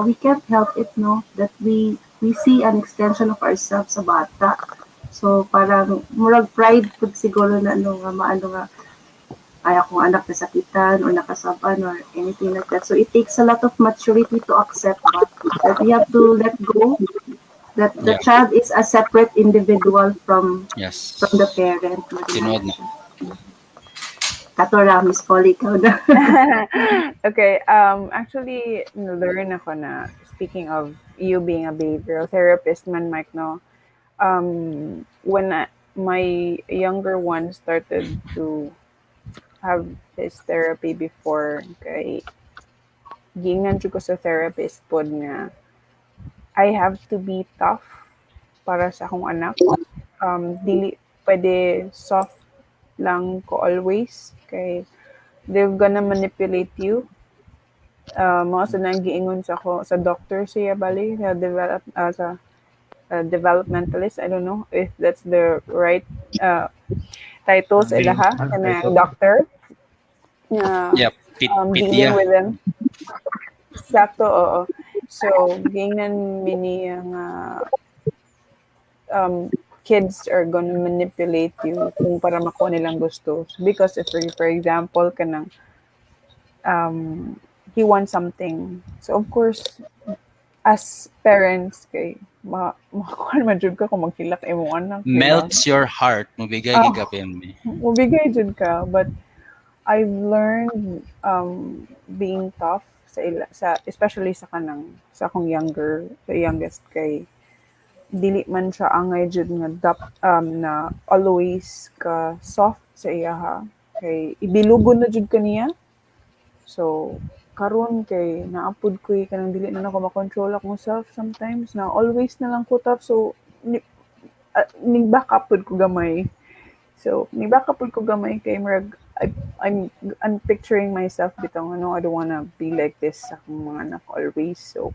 we can't help it, no, that we see an extension of ourselves sa bata. So parang murag pride pud siguro na maano nga ay akong anak nasakitan or nakasaban or anything like that. So it takes a lot of maturity to accept that we have to let go, that the child is a separate individual from the parent. Tinood na. Katora, Miss Polly, ikaw na. Okay, actually, learn ako na, speaking of you being a behavioral therapist man, Mike, no, when my younger one started to have his therapy before, kay gingan ko sa therapist pod nga, I have to be tough para sa akong anak. Dili pwede soft lang ko always, kay they're gonna manipulate you. Mga sa nang giingon sa doctor siya bali sa developmentalist. I don't know if that's the right title sa ilaha kanang doctor. Dealing with them. Sakto, oo. So, gingan mini ang kids are gonna manipulate you kung para makuha nilang gusto. Because if, for example, kanang he wants something. So of course, as parents kay makakuha man jud ka kung maghilak imong anak, di ba? Melts your heart. Mabigay Oh, gigapin mi. mubigay jud ka, but I've learned being tough sa especially sa akong youngest kay dili man siya angay jud nga na always ka soft sa iya ha kay ibilugon na jud kaniya. So karon kay naapod ko kanang dili na ako makontrol akong self sometimes na always na lang ko tough, so ning back up pud ko gamay. So ning back up pud ko gamay kay murag I'm picturing myself bitaw I don't wanna be like this sa akong mga anak always. So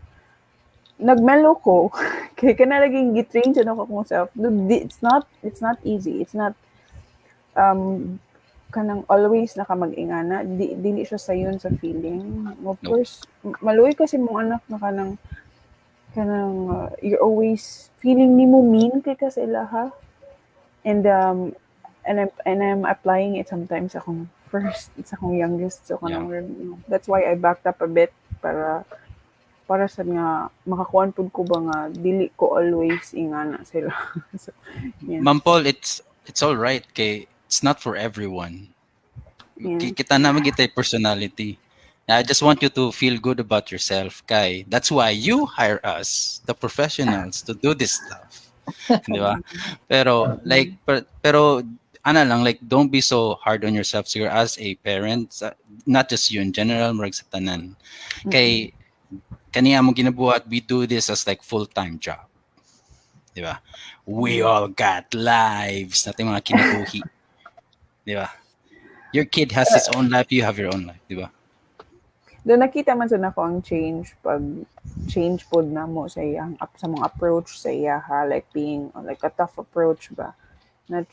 nagmelo ko kay kana laging gitrain siya ako akong self. It's not easy. It's not kanang always na ka mag-ingana, dili siya sayon sa feeling. Of course, maluoy kasi mong anak na kanang you're always feeling nimo mean kay ka sa ilaha. And I'm applying it sometimes akong first, it's akong youngest. So kanang that's why I backed up a bit para sa nga makakuan pud ko ba nga dili ko always ingana sila. So, yeah. Ma'am Paul, it's all right kay it's not for everyone. Yeah. Kita naman kita personality. I just want you to feel good about yourself, kay. That's why you hire us, the professionals, to do this stuff. Di ba? Pero ana lang, like, don't be so hard on yourself. So you're as a parent, not just you in general, marag sa tanan. Kay kaniya mo ginabuhat, we do this as like full-time job. Di ba? We all got lives, natin mga kinabuhi. Di ba? Your kid has his own life, you have your own life, di ba? Doon nakita man sa nako ang change pod na mo sa iyang sa mga approach sa iya ha, like being like a tough approach ba.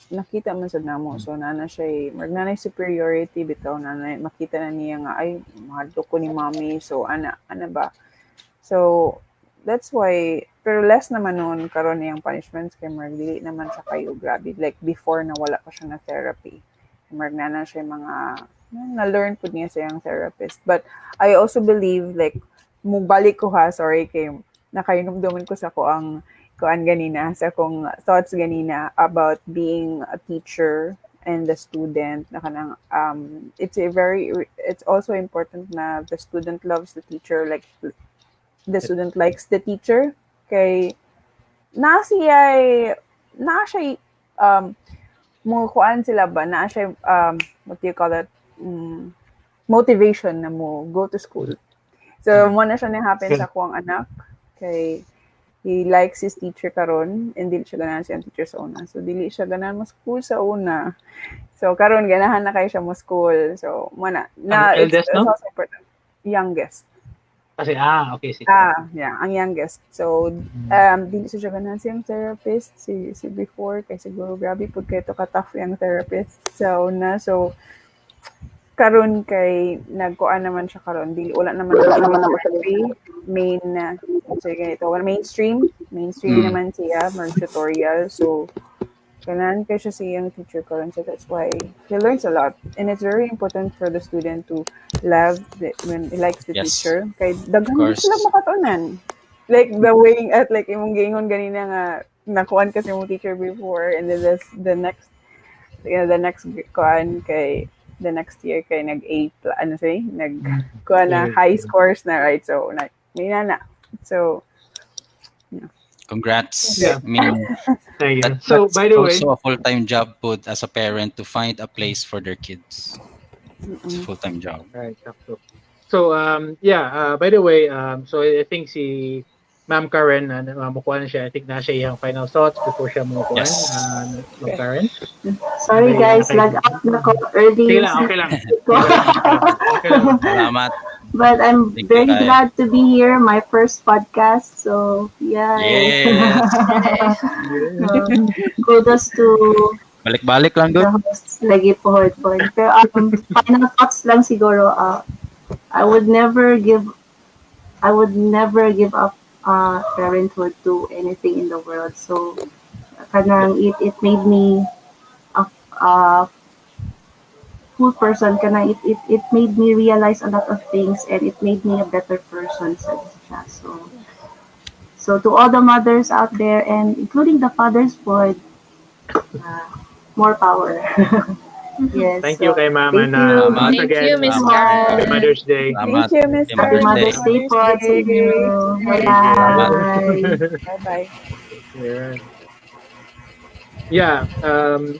Nakita man sa namo, so nana siya magnanay superiority bitaw, nanay makita na niya nga ay mahadlo ko ni mommy, so ana ba. So that's why, pero less naman noon karon niyang punishments kay marag dili naman siya kayo grabe like before na wala pa siya na therapy. Marag na siya mga na-learn po niya sa yung therapist. But I also believe, like, balik ko ha, sorry, kay nakainomdoman ko sa kuan ganina, sa kong thoughts ganina about being a teacher and the student. Na kanang, it's also important na the student loves the teacher, like, the student likes the teacher. Kay, na siya, mo kuan sila ba na siya what do you call it, motivation na mo go to school. So mo na siya na happen sa akong anak kay he likes his teacher karon and dili siya ganahan siyang teacher sa una, so dili siya ganahan mo school sa una, so karon ganahan na kay siya mo school. So mo na eldest, no? Also important. Youngest. Kasi okay, sige. Yeah, ang youngest. So dili siya ganahan siyang therapist si before kay siguro grabe pud kay to ka tough yung therapist. So karon kay nagkuan naman siya karon, dili wala naman siya main sige ito mainstream naman siya mag tutorial. So kanan kay siya siyang teacher karon, so that's why he learns a lot, and it's very important for the student to love when he likes the teacher kay daghan sila makatunan, like the way at like imong gingon ganina nga nakuan kasi mo teacher before, and then the next kuan kay the next year kay kuan na high scores na, right? So may na so yeah. Congrats. Yeah. I mean, Thank you. So by the way, also a full-time job put as a parent to find a place for their kids. It's a full-time job. right. So by the way, so I think si Ma'am Karen makuha na siya. I think na siya yung final thoughts before siya makuha. Yes. Ma'am Karen. Sorry guys, lag out na ko early. Okay lang. Salamat. But I'm Thank you, very Kaya. glad to be here, my first podcast. So yeah. Yes. Kudos to Balik-balik lang the doon. hosts. Lagi po. Pero final thoughts lang siguro. I would never give up parenthood to anything in the world. So kanang it made me a full person kanang it made me realize a lot of things and it made me a better person sa siya. So to all the mothers out there and including the fathers for more power. Yes. Thank you kay Ma'am. Thank And you. once Thank again, you, Miss Happy Karen. Mother's Day. Thank you, Miss Happy Happy Karen. Mother's Day po sa inyo. Bye-bye. Bye-bye. Yeah. Yeah,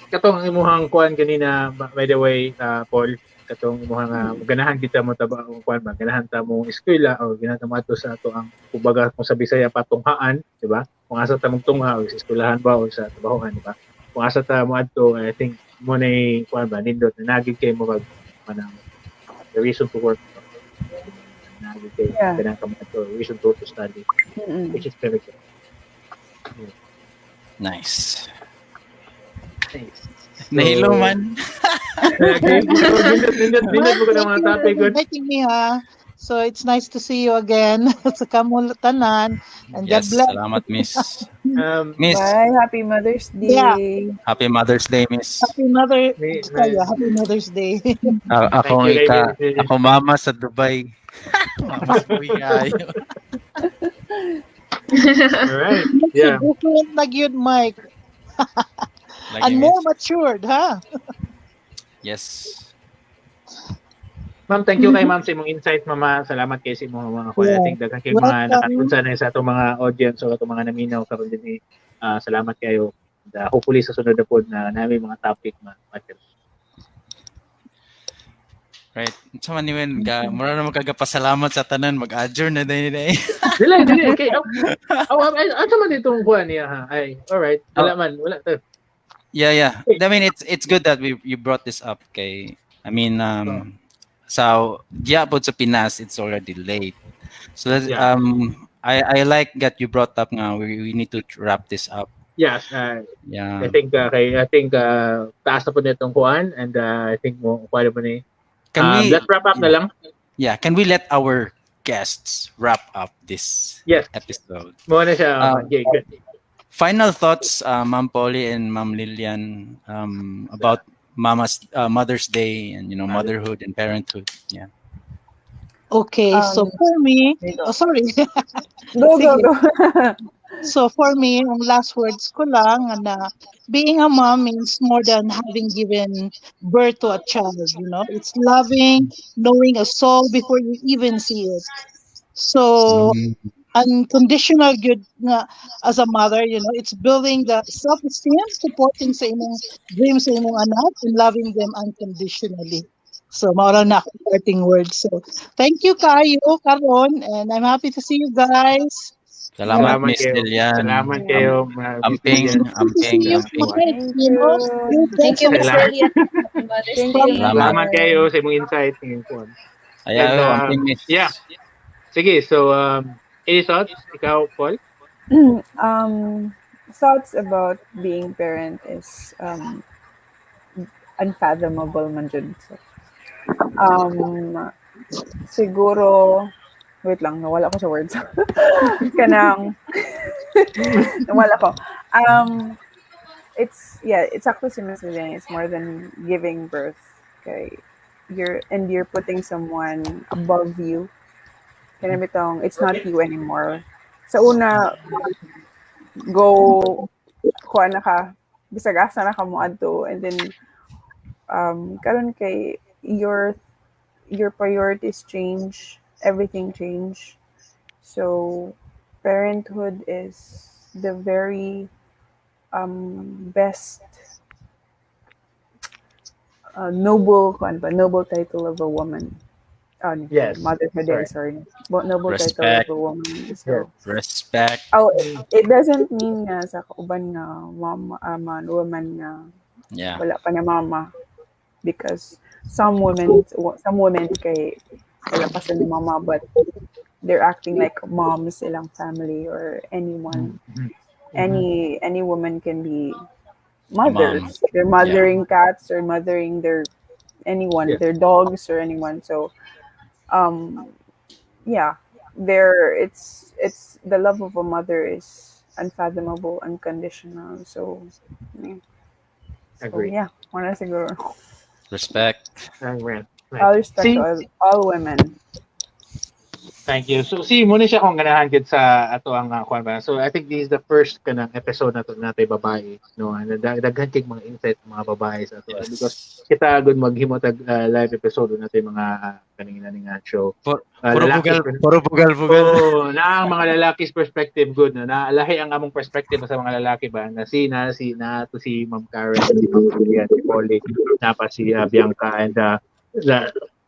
katong imuhang kuan kanina, by the way, Paul, katong imuhang ganahan kita mo taba ang kuan ba, ganahan ta mo eskwela o ganahan ta mo ato sa ato ang kumbaga kung sa Bisaya patunghaan, di ba? Kung asa ta mong tungha o sa eskwelahan ba o sa trabahohan, di ba? Kung asa ta mo adto, I think mo na kuan ba nindot na nagig kay mo kag manang the reason to work. Nagig kay ganahan ka mo adto, reason to study, which is very good. Yeah. Nice. Nice. Nahilo man. Nindot mo ko ng mga topic. Inviting me, ha? So it's nice to see you again sa kamultanan. And Yes, God bless. salamat, Miss. Miss, Bye. Happy Mother's Day. Yeah. Happy Mother's Day, Miss. Happy Mother's Day. Ako Thank you, ako mama sa Dubai. Mama kuya. Alright. Yeah. Different na yun, Mike. And more matured, ha? Yes. Ma'am, thank you kay Ma'am sa imong insight, Mama. Salamat kay sa imong mga kuya. I think daghan kay mga nakatunsa na sa atong mga audience o atong mga naminaw karon dinhi. Salamat kayo. And, hopefully sa sunod na pod na namin mga topic ma-material. Right. So maniwen mura na magkagapasalamat sa tanan mag-adjourn na dai. Dili kay ato man itong kuan niya ha. Ay, all right. Wala to. Yeah. I mean it's good that you brought this up kay I mean so pod sa Pinas it's already late. So that, I like that you brought up nga we need to wrap this up. Yes, yeah. I think taas na po nitong kuan and I think mo kuan mo ni. Let's wrap up na lang. Yeah, can we let our guests wrap up this episode? Mo na siya. Good. Final thoughts, Ma'am Polly and Ma'am Lilian, about Mother's Day and motherhood and parenthood. Yeah. Okay, so for me, sorry. Go. So for me, ang last words ko lang na being a mom means more than having given birth to a child, It's loving, knowing a soul before you even see it. So unconditional good as a mother, it's building the self-esteem, supporting sa imong dreams sa imong anak, and loving them unconditionally. So, maura na ako parting words. So, thank you kayo, karon, and I'm happy to see you guys. Salamat, Miss Lilian. Salamat kayo. Amping. Thank you. Thank you, Miss Lilian. Salamat kayo sa imong insight. Amping, Miss. Yeah. Sige, so, any thoughts? Ikaw, Paul? Thoughts about being parent is unfathomable man dyan. So, siguro, wait lang, nawala ko sa words. Nawala ko. It's actually similar. It's more than giving birth. Okay, you're putting someone above you. Kaya bitong, it's not you anymore. Sa una, go, kuha na ka, bisagasa na ka mo adto, and then, karon kay, your priorities change, everything change. So, parenthood is the very best noble title of a woman. Yes. Motherhood, sorry. Noble Respect. title of a woman. So, Respect. Oh, it doesn't mean nga sa kauban nga woman nga wala pa na mama, because some women kay wala pa sila mama but they're acting like moms ilang family or anyone. Any woman can be mothers. They're mothering cats or mothering their dogs or anyone. So it's the love of a mother is unfathomable, unconditional. So Agree. Yeah, wala siguro. Respect. Right. All respect See, to all women. thank you. So, muna siya kung ganahan gid sa ato ang kuan ba. So, I think this is the first kanang episode nato natay babae, no. Daghan kay mga insight mga babae sa ato because kita good maghimo tag live episode natay mga kaning nga show. Puro bugal. Oh, na ang mga lalaki's perspective good no. Lahi ang among perspective sa mga lalaki ba na si Ma'am Karen, si Ma'am Julian, si Polly, na pa si Bianca and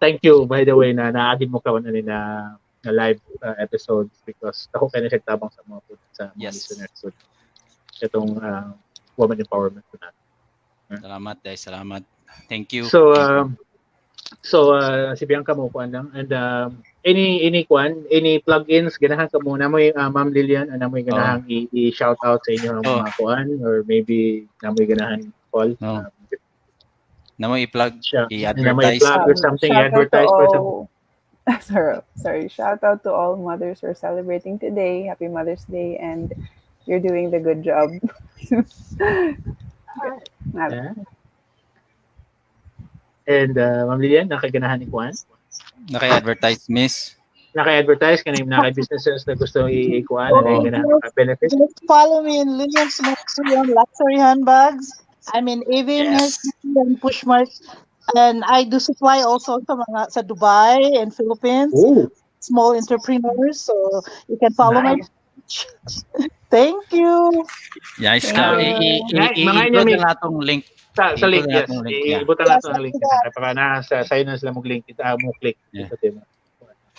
thank you by the way na naagin mo kawan na live episodes because ako kaya na siya tabang sa mga listeners so itong woman empowerment ko natin. Salamat. Thank you. So si Bianca mo kuan lang and any plugins ganahan ka muna mo Ma'am Lilian ano mo ganahan i-shout out sa inyo mga kuan or maybe namoy ganahan call namo i-plug i-advertise or something i-advertise for something. Sorry. Shout out to all mothers who are celebrating today. Happy Mother's Day, and you're doing the good job. And Ma'am Lilian, nakaganahan ni Juan? Naka-advertise, miss? Naka-advertise ka na businesses na gusto i-kuhan na ganahan benefits? Follow me in Lilian's luxury handbags. I'm in Avon and Pushmark. And I do supply also sa Dubai and Philippines. Ooh. Small entrepreneurs. So you can follow my page. Thank you. Yes, i-include na natong link. Sa link, yes. Ibutan natin ang link. Para na sa na sila mag-link. Mo click.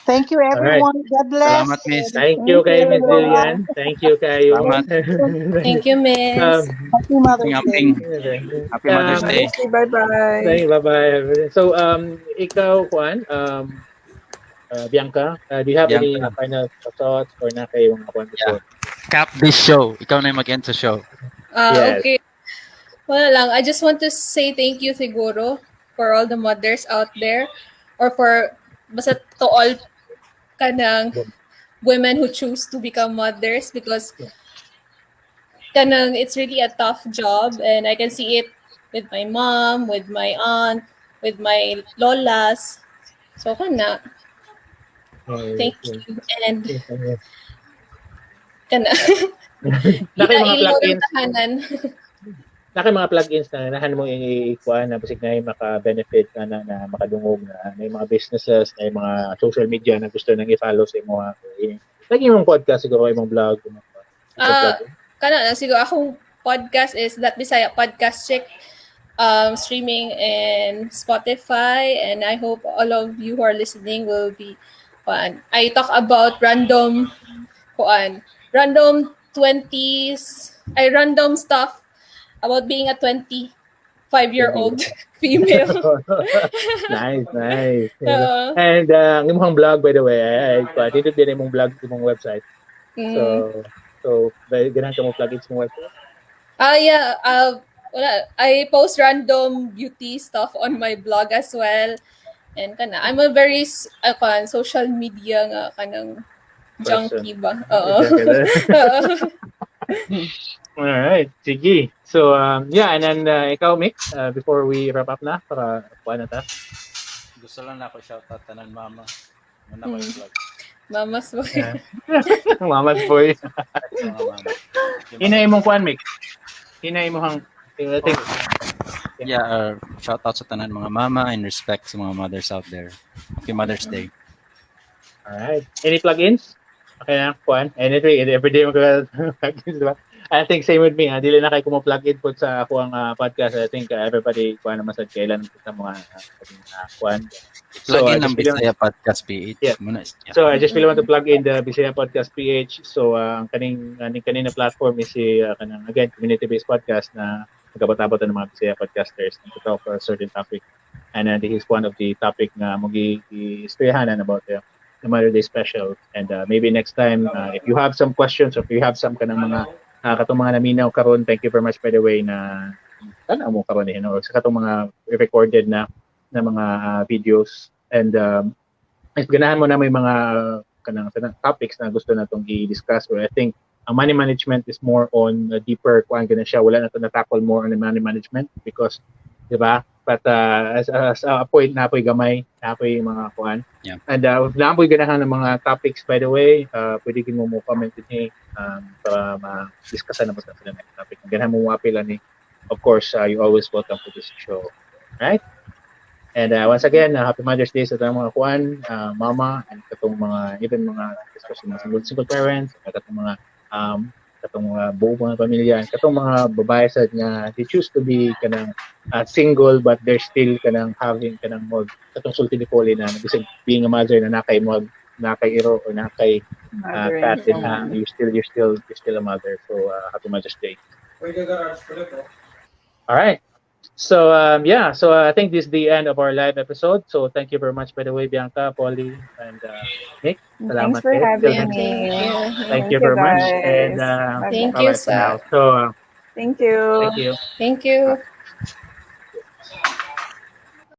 Thank you, everyone. Right. God bless. Salamat, miss. Thank you kay Miss Lilian. Thank you kayo. Thank you, miss. Happy Mother's Day. Happy Mother's Day. Bye-bye. Bye-bye. So, ikaw, Juan, Bianca, do you have any final thoughts or na kayo mga Juan before? Cap this show. Ikaw na yung mag-end sa show. Yes. Okay. Wala lang. I just want to say thank you siguro for all the mothers out there or for basta to all kanang women who choose to become mothers because kanang it's really a tough job and I can see it with my mom, with my aunt, with my lolas. So kana. Thank you and kana. Mga plugins na nahan mo i-kuha na basig na yung maka-benefit na makadungog na may mga businesses, may mga social media na gusto nang i-follow sa imo. Lagi mong podcast siguro imong blog. Kana siguro akong podcast is That Bisaya Podcast Check streaming in Spotify and I hope all of you who are listening will be I talk about random 20s random stuff about being a 25-year-old female. Nice. And ang imong blog, by the way, dito din imong blog, imong website. So ganahan ka mo plug it sa mong website? I post random beauty stuff on my blog as well. And I'm a very social media nga kanang junkie ba. Alright, sige. So, and then ikaw, Mick, before we wrap up na, para kuha na ta. Gusto lang na ako shoutout tanan mama. Muna ko yung vlog. Mama's boy. Mama's boy. Hinay mong kuhan, Mick. Hinay mo hang, shoutout sa tanan mga mama and respect sa mga mothers out there. Happy Mother's Day. Alright. Any plugins? Okay na, kuhan. Anything, everyday mo ka plugins, diba? I think same with me. Dili na kay ko mo plug in po sa ako ang podcast. I think everybody kuan naman sa kailan sa mga kuan. Plug in ang Bisaya Podcast PH. Yeah. So I just really want to plug in the Bisaya Podcast PH. So ang kanina platform is kanang again community-based podcast na nagabot-abot ng mga Bisaya podcasters to talk for a certain topic. And this is one of the topic na mag-istoryahanan about the Mother's Day special. And maybe next time if you have some questions or if you have some kanang mga katong mga naminaw karon, thank you very much by the way na mo karon or sa katong mga recorded na mga videos and if ganahan mo na may mga kanang topics na gusto natong i-discuss or I think ang money management is more on deeper kuan gana siya, wala na to na-tackle more on the money management because, di ba? But as a point na apoy gamay, na apoy mga kuan. Yeah. And na apoy ganahan ng mga topics, by the way, pwede kin mo comment din para ma-discussan na mo sa next topic. Ganahan mo apil ani. Of course, you're always welcome to this show. Right? And once again, happy Mother's Day sa mga kuan, mama, and katong mga, even mga, especially mga single parents, katong mga katong mga buo mga pamilya, katong mga babae sa nga they choose to be kanang single but they're still kanang having kanang mag katong sulti ni Polly na bisag being a mother na nakay iro or nakay katin na you're still a mother. So happy Mother's Day. All right. So so I think this is the end of our live episode. So thank you very much, by the way, Bianca, Polly, and Nick. Thanks for having me. Thank you very much, and thank you, for now. So thank you. Thank you. Thank you.